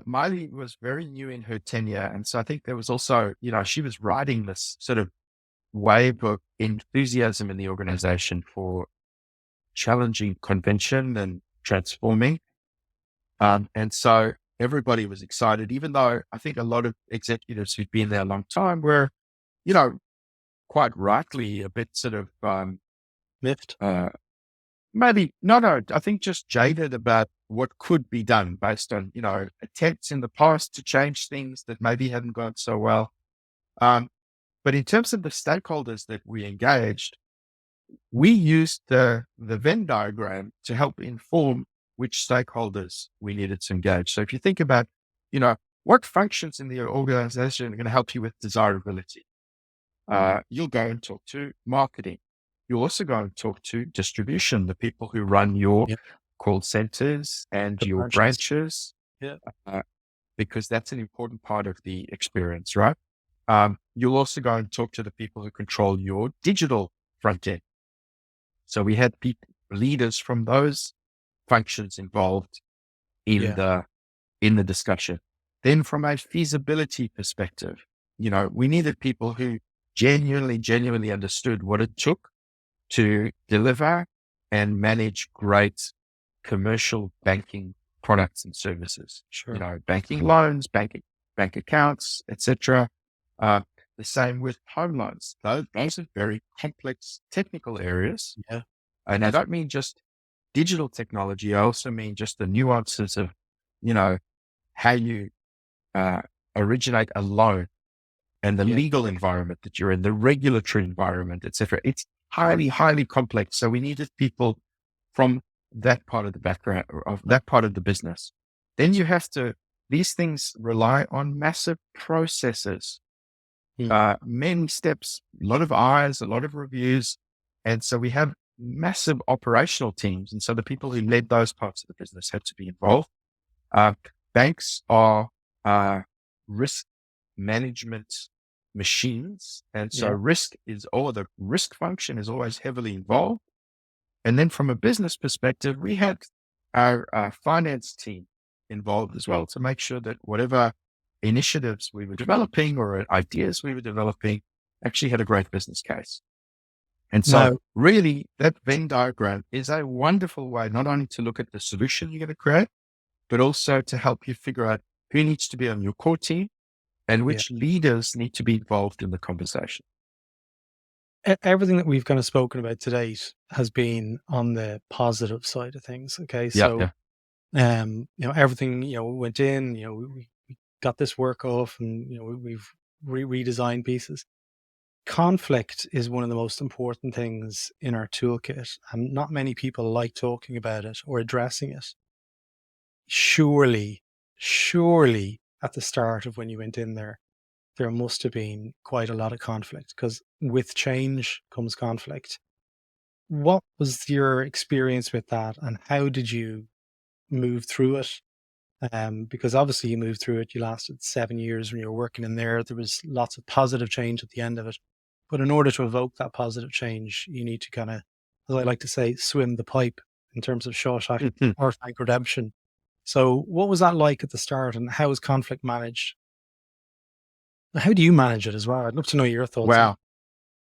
Miley was very new in her tenure. And so I think there was also, she was riding this sort of wave of enthusiasm in the organization for challenging convention and transforming. And so everybody was excited, even though I think a lot of executives who'd been there a long time were, quite rightly a bit sort of miffed. Maybe no, I think just jaded about what could be done based on, attempts in the past to change things that maybe hadn't gone so well. But in terms of the stakeholders that we engaged, we used the Venn diagram to help inform which stakeholders we needed to engage. So if you think about, what functions in the organization are going to help you with desirability? You'll go and talk to marketing. You'll also go and talk to distribution, the people who run your Yeah. call centers and The your branches, Yeah. uh, because that's an important part of the experience, right? You'll also go and talk to the people who control your digital front end. So we had leaders from those functions involved in Yeah. the discussion. Then from a feasibility perspective, we needed people who genuinely understood what it took to deliver and manage great commercial banking products and services. Sure. Banking loans, bank accounts, etc. The same with home loans. Those are very complex technical areas. Yeah. And I don't mean just digital technology. I also mean just the nuances of, how you originate a loan and the Yeah. legal environment that you're in, the regulatory environment, etc. It's highly, highly complex. So we needed people from that part of the background of that part of the business. Then these things rely on massive processes, Mm. many steps, a lot of eyes, a lot of reviews. And so we have massive operational teams. And so the people who led those parts of the business had to be involved. Banks are risk management machines. And so Yeah. the risk function is always heavily involved. And then from a business perspective, we had our finance team involved as well to make sure that whatever initiatives we were developing or ideas we were developing actually had a great business case. And so Now, really that Venn diagram is a wonderful way, not only to look at the solution you're going to create, but also to help you figure out who needs to be on your core team and yeah, which leaders need to be involved in the conversation. everything that we've kind of spoken about to date has been on the positive side of things. Okay. Yeah. So, Yeah. everything, went in, we got this work off and, we've redesigned pieces. Conflict is one of the most important things in our toolkit, and not many people like talking about it or addressing it. Surely at the start of when you went in there must have been quite a lot of conflict, because with change comes conflict. What was your experience with that, and how did you move through it? Because obviously you moved through it. You lasted 7 years when you were working in there. There was lots of positive change at the end of it. But in order to evoke that positive change, you need to kind of, as I like to say, swim the pipe in terms of Shawshank or Shank Redemption. So what was that like at the start, and how is conflict managed? How do you manage it as well? I'd love to know your thoughts on Wow.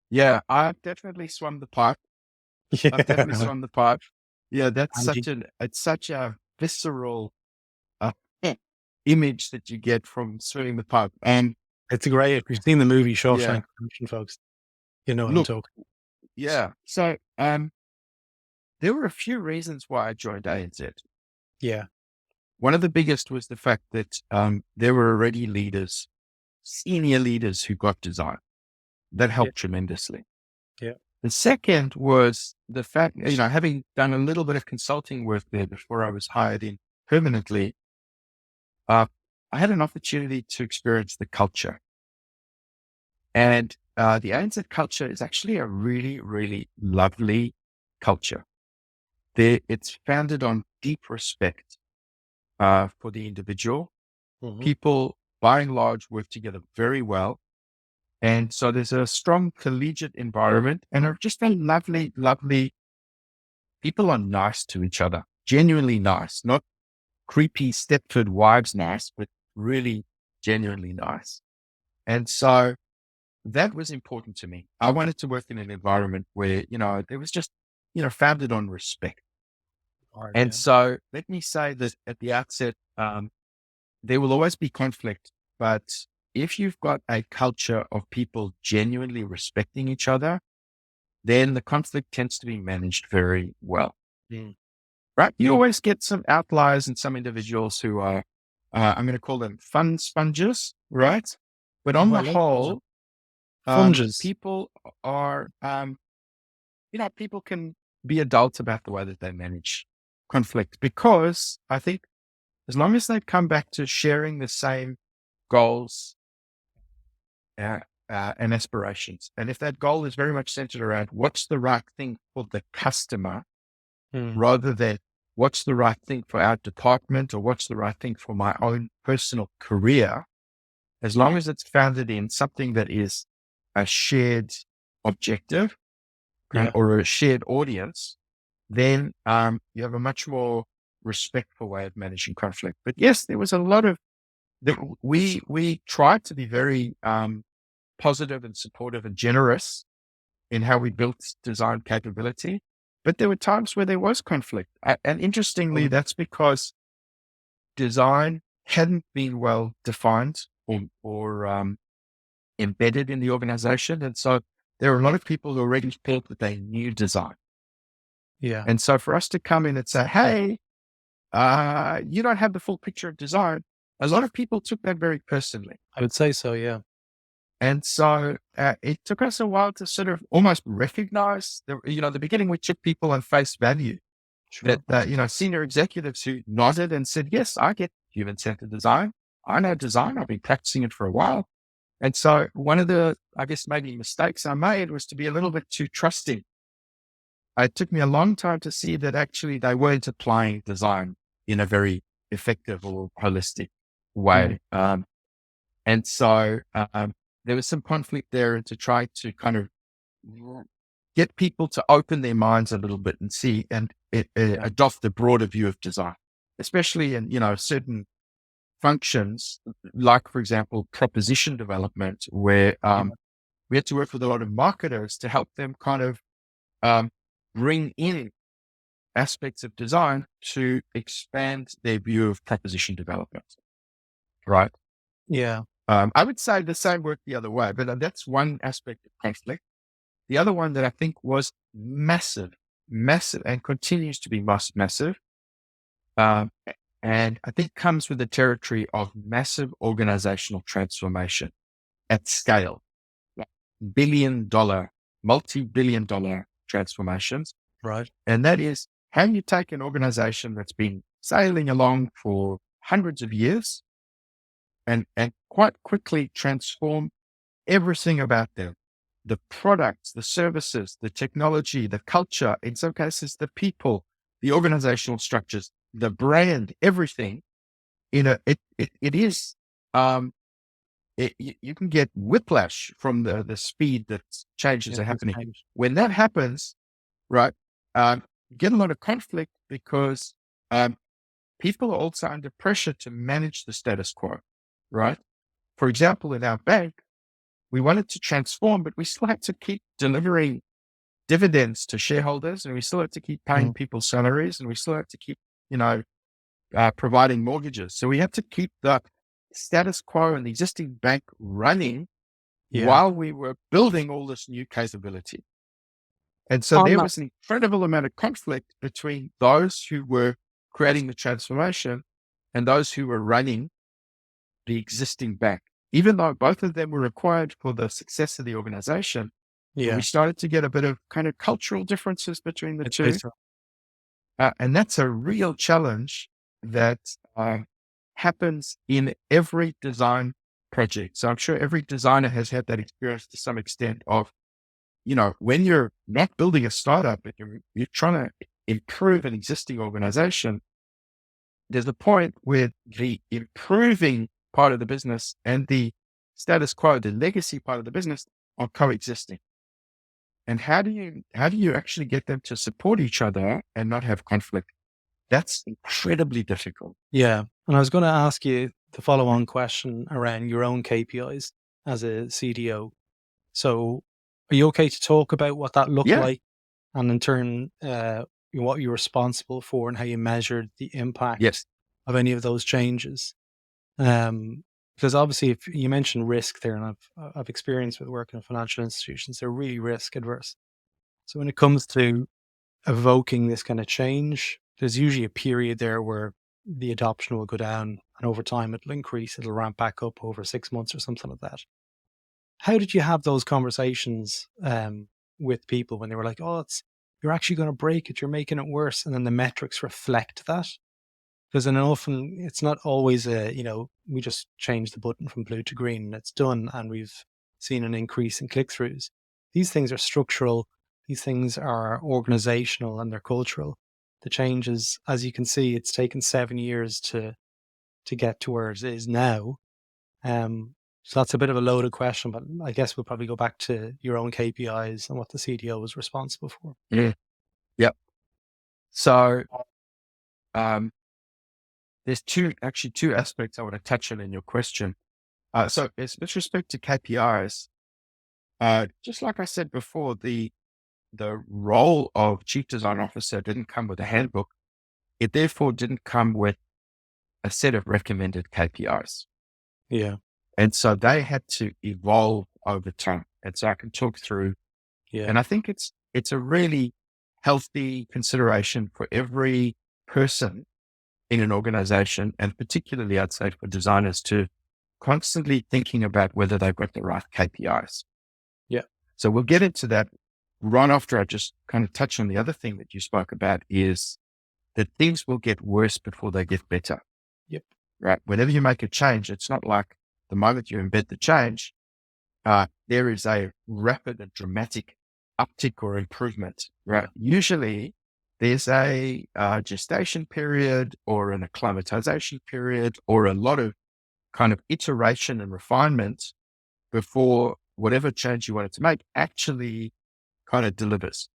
Yeah. I've definitely swum the pipe. it. I've definitely Yeah. swum the pipe. Yeah. Angie, It's such a visceral uh, image that you get from swimming the pipe. And it's great. If you've seen the movie yeah, Shawshank Redemption, folks, you know what I'm look, talking. yeah. So, there were a few reasons why I joined ANZ. Yeah. One of the biggest was the fact that, there were already senior leaders who got design. That Yeah. helped tremendously. Yeah. The second was the fact, having done a little bit of consulting work there before I was hired in permanently, I had an opportunity to experience the culture. And the ANZ culture is actually a really, really lovely culture. It's founded on deep respect for the individual. Mhm. People, by and large, work together very well. And so there's a strong collegiate environment and just a lovely, lovely, people are nice to each other, genuinely nice, not creepy Stepford wives nice, but really genuinely nice. And so that was important to me. I wanted to work in an environment where, it was just, founded on respect. Hard, And yeah. so let me say that at the outset, there will always be conflict, but if you've got a culture of people genuinely respecting each other, then the conflict tends to be managed very well, Mm. right? You always get some outliers and some individuals who are, I'm going to call them fun sponges, right? But on Oh, I the like those. whole, Funges. people are, people can be adults about the way that they manage conflict, because I think as long as they come back to sharing the same goals, and aspirations. And if that goal is very much centered around what's the right thing for the customer, rather than what's the right thing for our department or what's the right thing for my own personal career, as long as it's founded in something that is a shared objective or a shared audience, then you have a much more respectful way of managing conflict. But yes, there was a lot of we tried to be very positive and supportive and generous in how we built design capability. But there were times where there was conflict. And interestingly, that's because design hadn't been well defined or embedded in the organization. And so there were a lot of people who already thought that they knew design. Yeah. And so for us to come in and say, hey, you don't have the full picture of design, a lot of people took that very personally. I would say so, yeah. And so it took us a while to sort of almost recognize the beginning, we took people on face value. Sure. That, senior executives who nodded and said, yes, I get human-centered design. I know design. I've been practicing it for a while. And so one of the, I guess, maybe mistakes I made was to be a little bit too trusting. It took me a long time to see that actually they weren't applying design in a very effective or holistic way. And so there was some conflict there, and to try to kind of get people to open their minds a little bit and see and adopt a broader view of design, especially in, certain functions, like, for example, proposition development, where we had to work with a lot of marketers to help them kind of bring in aspects of design to expand their view of proposition development. Right. Yeah. I would say the same worked the other way, but that's one aspect of conflict. The other one that I think was massive, and continues to be massive, and I think comes with the territory of massive organizational transformation at scale, multi-billion dollar transformations. Right. And that is how you take an organization that's been sailing along for hundreds of years and quite quickly transform everything about them. The products, the services, the technology, the culture, in some cases, the people, the organizational structures, the brand, everything. You can get whiplash from the speed that changes are happening. When that happens, right, you get a lot of conflict because people are also under pressure to manage the status quo, right? For example, in our bank, we wanted to transform, but we still had to keep delivering dividends to shareholders, and we still had to keep paying people salaries, and we still had to keep, providing mortgages. So we had to keep the status quo and the existing bank running while we were building all this new capability. And so there was an incredible amount of conflict between those who were creating the transformation and those who were running the existing bank. Even though both of them were required for the success of the organization, we started to get a bit of kind of cultural differences between the two. And that's a real challenge that happens in every design project. So I'm sure every designer has had that experience to some extent of, when you're not building a startup, but you're trying to improve an existing organization, there's a point where the improving part of the business and the status quo, the legacy part of the business, are coexisting. And how do you actually get them to support each other and not have conflict? That's incredibly difficult. Yeah. And I was going to ask you the follow-on question around your own KPIs as a CDO. So are you okay to talk about what that looked like, and in turn, what you're responsible for and how you measured the impact of any of those changes? Because obviously, if you mentioned risk there, and I've experienced with working in financial institutions, they're really risk adverse. So when it comes to evoking this kind of change, there's usually a period there where the adoption will go down, and over time it'll increase, it'll ramp back up over 6 months or something like that. How did you have those conversations with people when they were like, "Oh, you're actually going to break it, you're making it worse," and then the metrics reflect that? Because then often it's not always we just change the button from blue to green and it's done and we've seen an increase in click-throughs. These things are structural. These things are organizational and they're cultural. The changes, as you can see, it's taken 7 years to get to where it is now. So that's a bit of a loaded question, but I guess we'll probably go back to your own KPIs and what the CDO was responsible for. Yeah. Yep. So there's two aspects I want to touch on in your question. So with respect to KPIs, just like I said before, the role of chief design officer didn't come with a handbook. It therefore didn't come with a set of recommended KPIs. Yeah. And so they had to evolve over time. And so I can talk through, and I think it's a really healthy consideration for every person in an organization, and particularly I'd say for designers, to constantly thinking about whether they've got the right KPIs. Yeah. So we'll get into that right after I just kind of touch on the other thing that you spoke about, is that things will get worse before they get better. Yep. Right. Whenever you make a change, it's not like the moment you embed the change, there is a rapid and dramatic uptick or improvement. Right. Yeah. Usually there's a gestation period or an acclimatization period or a lot of kind of iteration and refinement before whatever change you wanted to make actually kind of delivers.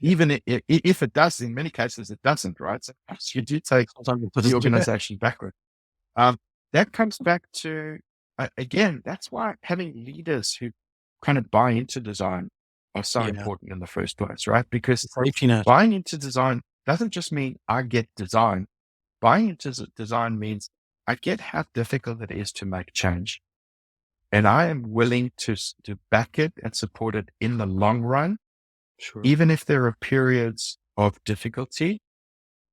Even if it does, in many cases, it doesn't, right? So you do take the organization backward. That comes back to, again, that's why having leaders who kind of buy into design are so important in the first place, right? Because buying into design doesn't just mean I get design. Buying into design means I get how difficult it is to make change. And I am willing to back it and support it in the long run, even if there are periods of difficulty,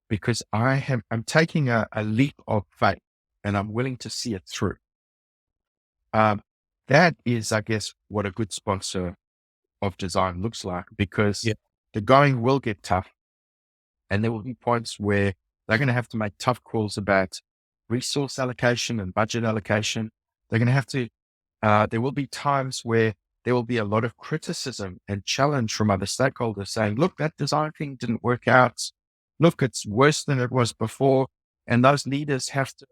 because I'm taking a leap of faith and I'm willing to see it through. That is, I guess, what a good sponsor of design looks like, because the going will get tough. And there will be points where they're going to have to make tough calls about resource allocation and budget allocation. They're going to have to, there will be times where there will be a lot of criticism and challenge from other stakeholders saying, look, that design thing didn't work out. Look, it's worse than it was before. And those leaders have to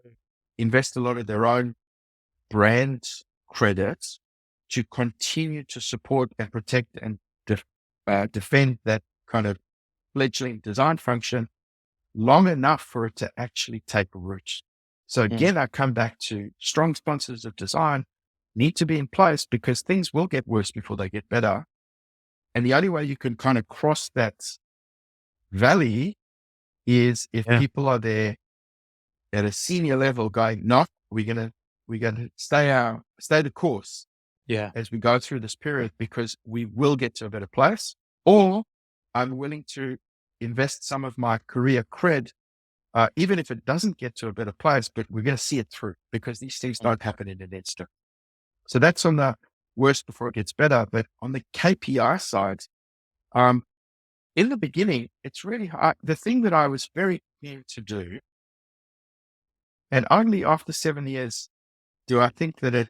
invest a lot of their own brand credits to continue to support and protect and defend that kind of fledgling design function long enough for it to actually take root. So again, I come back to strong sponsors of design need to be in place, because things will get worse before they get better. And the only way you can kind of cross that valley is if people are there at a senior level going, no, we're going to stay the course as we go through this period, because we will get to a better place. Or I'm willing to invest some of my career cred, even if it doesn't get to a better place, but we're going to see it through, because these things don't happen in an instant. So that's on the worst before it gets better. But on the KPI side, in the beginning, it's really hard. The thing that I was very keen to do, and only after 7 years do I think that it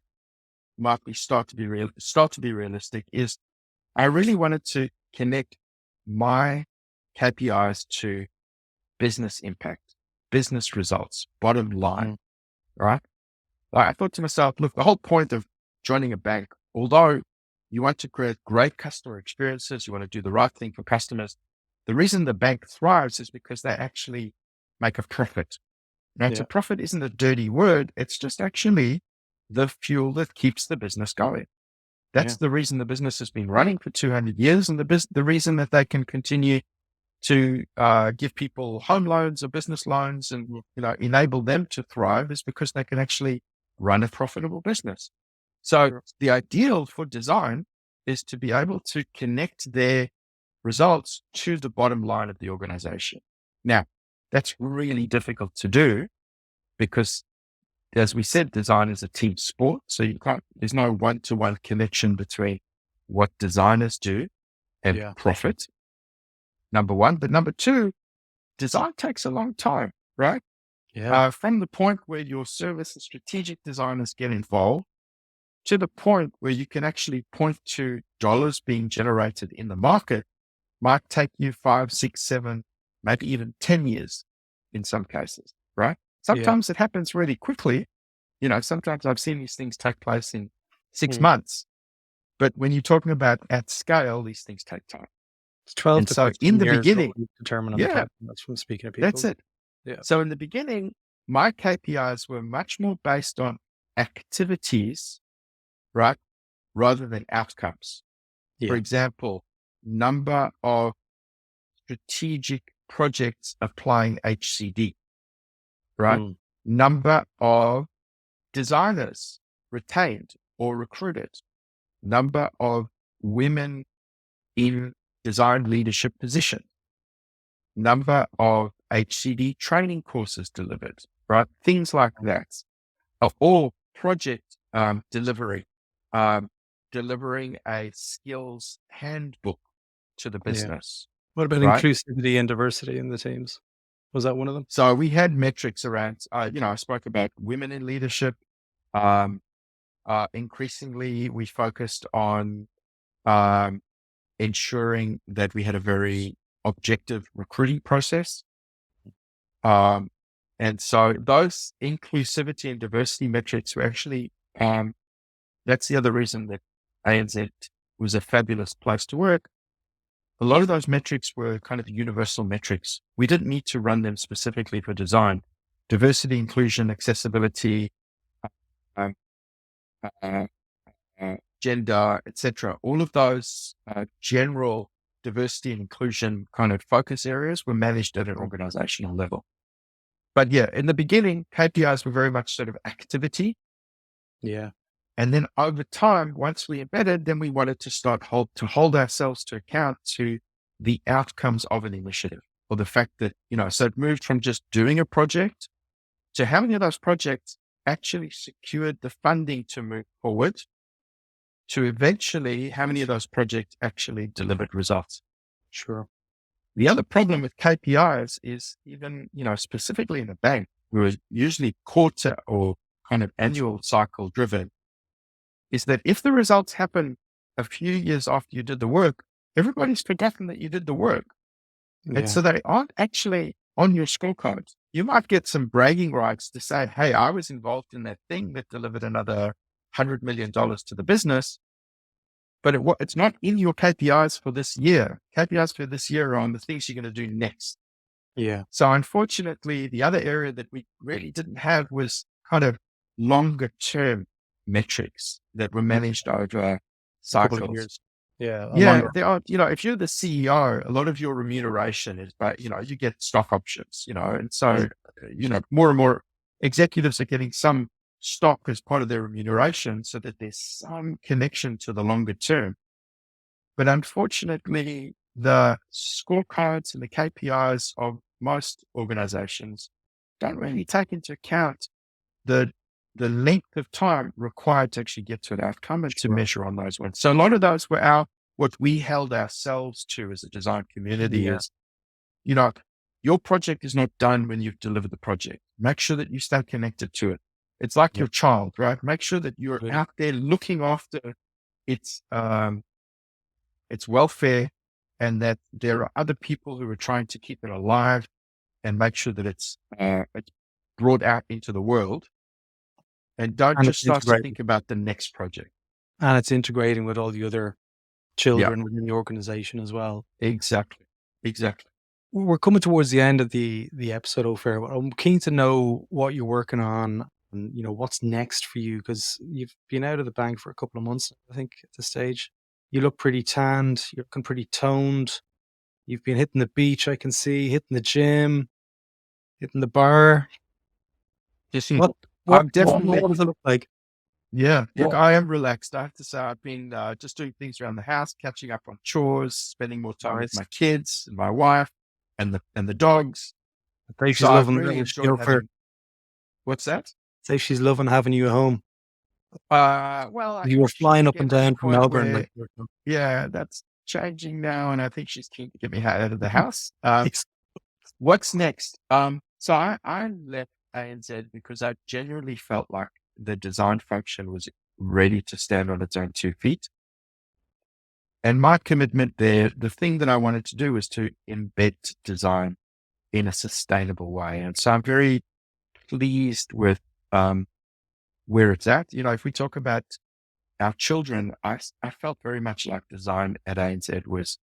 might start to be realistic, is I really wanted to connect my KPIs to business impact, business results, bottom line, right? I thought to myself, look, the whole point of joining a bank, although you want to create great customer experiences, you want to do the right thing for customers, the reason the bank thrives is because they actually make a profit. Now, to profit isn't a dirty word. It's just actually the fuel that keeps the business going. That's the reason the business has been running for 200 years. And the reason that they can continue to give people home loans or business loans and, enable them to thrive is because they can actually run a profitable business. So the ideal for design is to be able to connect their results to the bottom line of the organization. Now, that's really difficult to do because, as we said, design is a team sport. So there's no one-to-one connection between what designers do and profit, number one. But number two, design takes a long time, right? Yeah. from the point where your service and strategic designers get involved to the point where you can actually point to dollars being generated in the market might take you 5, 6, 7, maybe even 10 years in some cases, right? Yeah. Sometimes it happens really quickly. Sometimes I've seen these things take place in 6 Mm. months, but when you're talking about at scale, these things take time. It's 12 And to so in 15 the years beginning, what we determine on the yeah, cap. That's from speaking to that's people. it. Yeah. So in the beginning, my KPIs were much more based on activities, right? Rather than outcomes. For Yeah. example, number of strategic projects applying HCD, right? Mm. Number of designers retained or recruited, number of women in design leadership positions, number of HCD training courses delivered, right? Things like that are all project delivery, um, delivering a skills handbook to the Yeah. business, What about right? inclusivity and diversity in the teams? Was that one of them? So we had metrics around, I spoke about women in leadership. Um, increasingly, we focused on um, ensuring that we had a very objective recruiting process. And so those inclusivity and diversity metrics were actually, that's the other reason that ANZ was a fabulous place to work. A lot of those metrics were kind of universal metrics. We didn't need to run them specifically for design. Diversity, inclusion, accessibility, um, uh, gender, etc. All of those general diversity and inclusion kind of focus areas were managed at an organizational level. But yeah, in the beginning, KPIs were very much sort of activity. Yeah. And then over time, once we embedded, then we wanted to start hold ourselves to account to the outcomes of an initiative, or the fact that, so it moved from just doing a project to how many of those projects actually secured the funding to move forward, to eventually how many of those projects actually delivered results. Sure. The other problem with KPIs is even, specifically in a bank, we were usually quarter or kind of annual cycle driven, is that if the results happen a few years after you did the work, everybody's forgotten that you did the work. And Yeah. so they aren't actually on your scorecard. You might get some bragging rights to say, hey, I was involved in that thing that delivered another $100 million to the business, but it's not in your KPIs for this year. KPIs for this year are on the things you're going to do next. Yeah. So unfortunately, the other area that we really didn't have was kind of longer term metrics that were managed over A couple of cycles. years. Yeah. A Yeah, longer. there are, if you're the CEO, a lot of your remuneration is, but, you get stock options, and so, more and more executives are getting some stock as part of their remuneration so that there's some connection to the longer term. But unfortunately, the scorecards and the KPIs of most organizations don't really take into account the length of time required to actually get to an outcome and to Sure. measure on those ones. So a lot of those were what we held ourselves to as a design community Yeah. is, your project is not done when you've delivered the project. Make sure that you stay connected to it. It's like Yeah. your child, right? Make sure that you're Absolutely. out there looking after its welfare, and that there are other people who are trying to keep it alive and make sure that it's brought out into the world. And don't And it's just start to integrating. think about the next project. And it's integrating with all the other Yeah, children within the organization as well. exactly. Exactly. We're coming towards the end of the episode, Opher. But I'm keen to know what you're working on and what's next for you, because you've been out of the bank for a couple of months, I think, at this stage. You look pretty tanned. You're looking pretty toned. You've been hitting the beach, I can see, hitting the gym, hitting the bar. Just, What what I'm what, definitely, what does it look like? yeah, look, I am relaxed. I have to say, I've been just doing things around the house, catching up on chores, spending more time with Nice. my kids and my wife and the dogs. I say So she's I've loving really you enjoyed for having, what's that? say she's loving having you at home. Well, I You think were she's flying up and getting to the down from point Melbourne where, like you were yeah, that's changing now. And I think she's keen to get me out of the doing. house. Nice. What's next? So I left ANZ because I genuinely felt like the design function was ready to stand on its own 2 feet. And my commitment there, the thing that I wanted to do was to embed design in a sustainable way. And so I'm very pleased with where it's at. If we talk about our children, I felt very much like design at ANZ was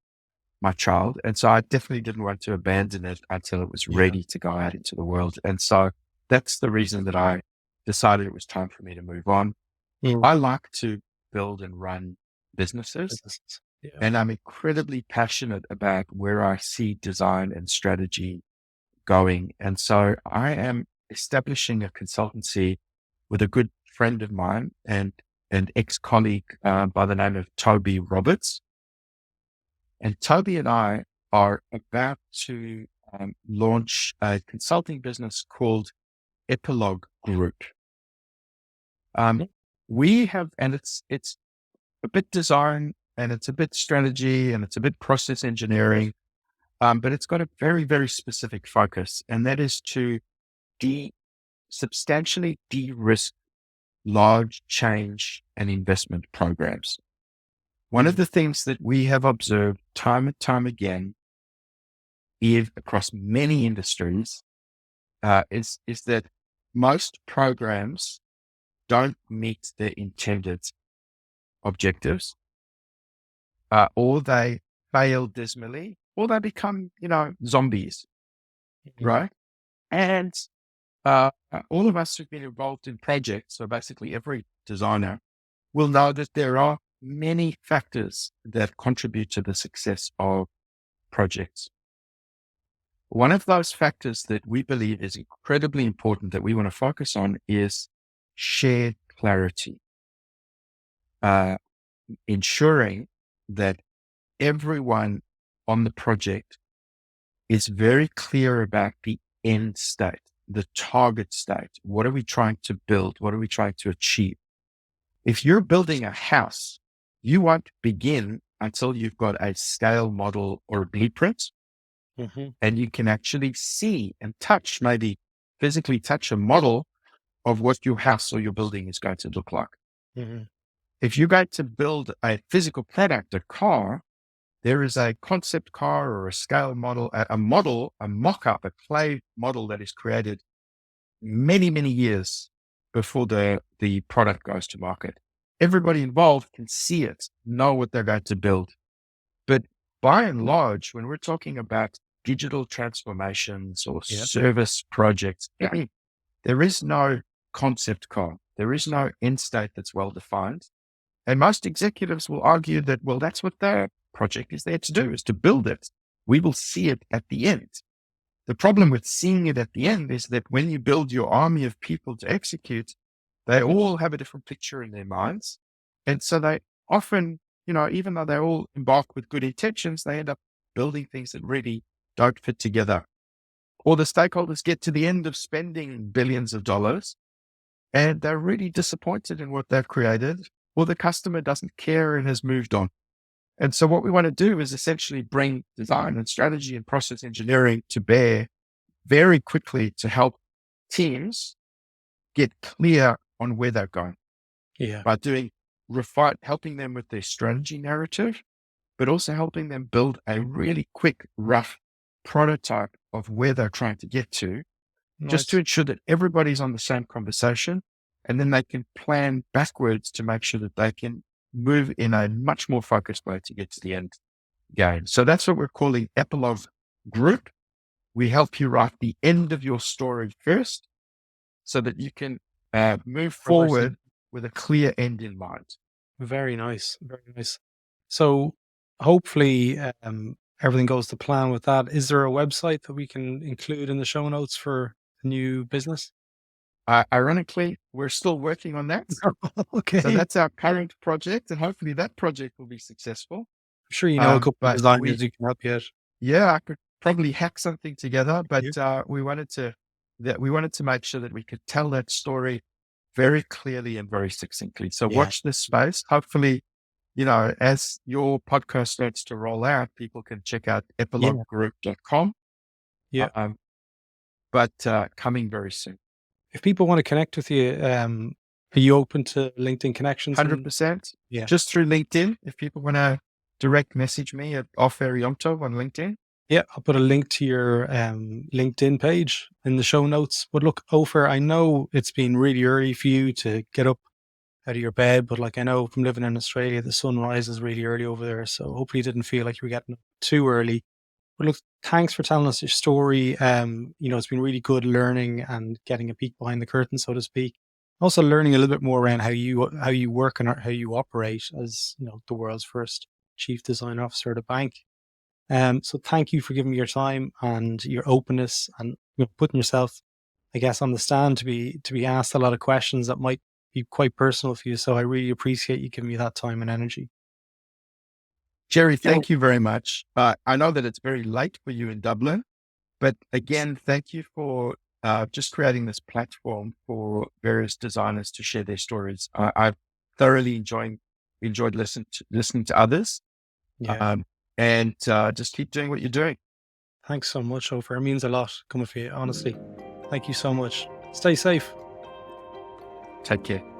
my child. And so I definitely didn't want to abandon it until it was Yeah. ready to go out into the world. And so that's the reason that I decided it was time for me to move on. Mm. I like to build and run businesses, Businesses. Yeah. and I'm incredibly passionate about where I see design and strategy going. And so I am establishing a consultancy with a good friend of mine and an ex-colleague by the name of Toby Roberts. And Toby and I are about to launch a consulting business called Epilogue Group. Mm. We have, and it's a bit design and it's a bit strategy and it's a bit process engineering, but it's got a very, very specific focus, and that is to substantially de-risk large change and investment programs. One of the things that we have observed time and time again is across many industries is that most programs don't meet their intended objectives, or they fail dismally, or they become, zombies, Mhm. right? And all of us who've been involved in projects, so basically every designer, will know that there are many factors that contribute to the success of projects. One of those factors that we believe is incredibly important that we want to focus on is shared clarity, uh, ensuring that everyone on the project is very clear about the end state, the target state. What are we trying to build? What are we trying to achieve? If you're building a house, you won't begin until you've got a scale model or a blueprint, Mhm. and you can actually see and touch, maybe physically touch a model of what your house or your building is going to look like. Mhm. If you're going to build a physical product, a car, there is a concept car or a scale model, a model, a mock-up, a clay model that is created many, many years before the product goes to market. Everybody involved can see it, know what they're going to build. But by and large, when we're talking about digital transformations or Yeah. service projects, there is no concept car. There is no end state that's well defined. And most executives will argue that, well, that's what their project is there to do, is to build it. We will see it at the end. The problem with seeing it at the end is that when you build your army of people to execute, they all have a different picture in their minds. And so they often, even though they all embark with good intentions, they end up building things that really don't fit together. Or the stakeholders get to the end of spending billions of dollars and they're really disappointed in what they've created, or the customer doesn't care and has moved on. And so what we want to do is essentially bring design and strategy and process engineering to bear very quickly to help teams get clear on where they're going Yeah. by helping them with their strategy narrative, but also helping them build a really quick, rough prototype of where they're trying to get to, just to Nice. ensure that everybody's on the same conversation. And then they can plan backwards to make sure that they can move in a much more focused way to get to the end game. So that's what we're calling Epilogue Group. We help you write the end of your story first so that you can move Reversing. forward with a clear end in mind. Very nice. Very nice. So hopefully everything goes to plan with that. Is there a website that we can include in the show notes for the new business? Ironically, we're still working on that. So Okay. that's our current project, and hopefully that project will be successful. I'm sure you know a couple of But designers who can help you out. yeah, I could probably hack something together, but Yeah. we wanted to make sure that we could tell that story very clearly and very succinctly. So Yeah. watch this space. Hopefully, as your podcast starts to roll out, people can check out Yeah. epiloguegroup.com. Yeah. Um, but coming very soon. if people want to connect with you, are you open to LinkedIn connections? 100%. Yeah. Just through LinkedIn. If people want to direct message me at Opher Yom-Tov on LinkedIn. Yeah, I'll put a link to your LinkedIn page in the show notes. But look, Opher, I know it's been really early for you to get up out of your bed, but like I know from living in Australia, the sun rises really early over there. So hopefully you didn't feel like you were getting up too early. But look, thanks for telling us your story. It's been really good learning and getting a peek behind the curtain, so to speak. Also learning a little bit more around how you work and how you operate as the world's first chief design officer at a bank. So thank you for giving me your time and your openness and putting yourself, I guess, on the stand to be asked a lot of questions that might be quite personal for you. So I really appreciate you giving me that time and energy. Jerry, thank you very much. I know that it's very late for you in Dublin, but again, thank you for just creating this platform for various designers to share their stories. I've thoroughly enjoyed listening to others. Yeah. And just keep doing what you're doing. Thanks so much, Opher. It means a lot coming for you, honestly. Thank you so much. Stay safe. Take care.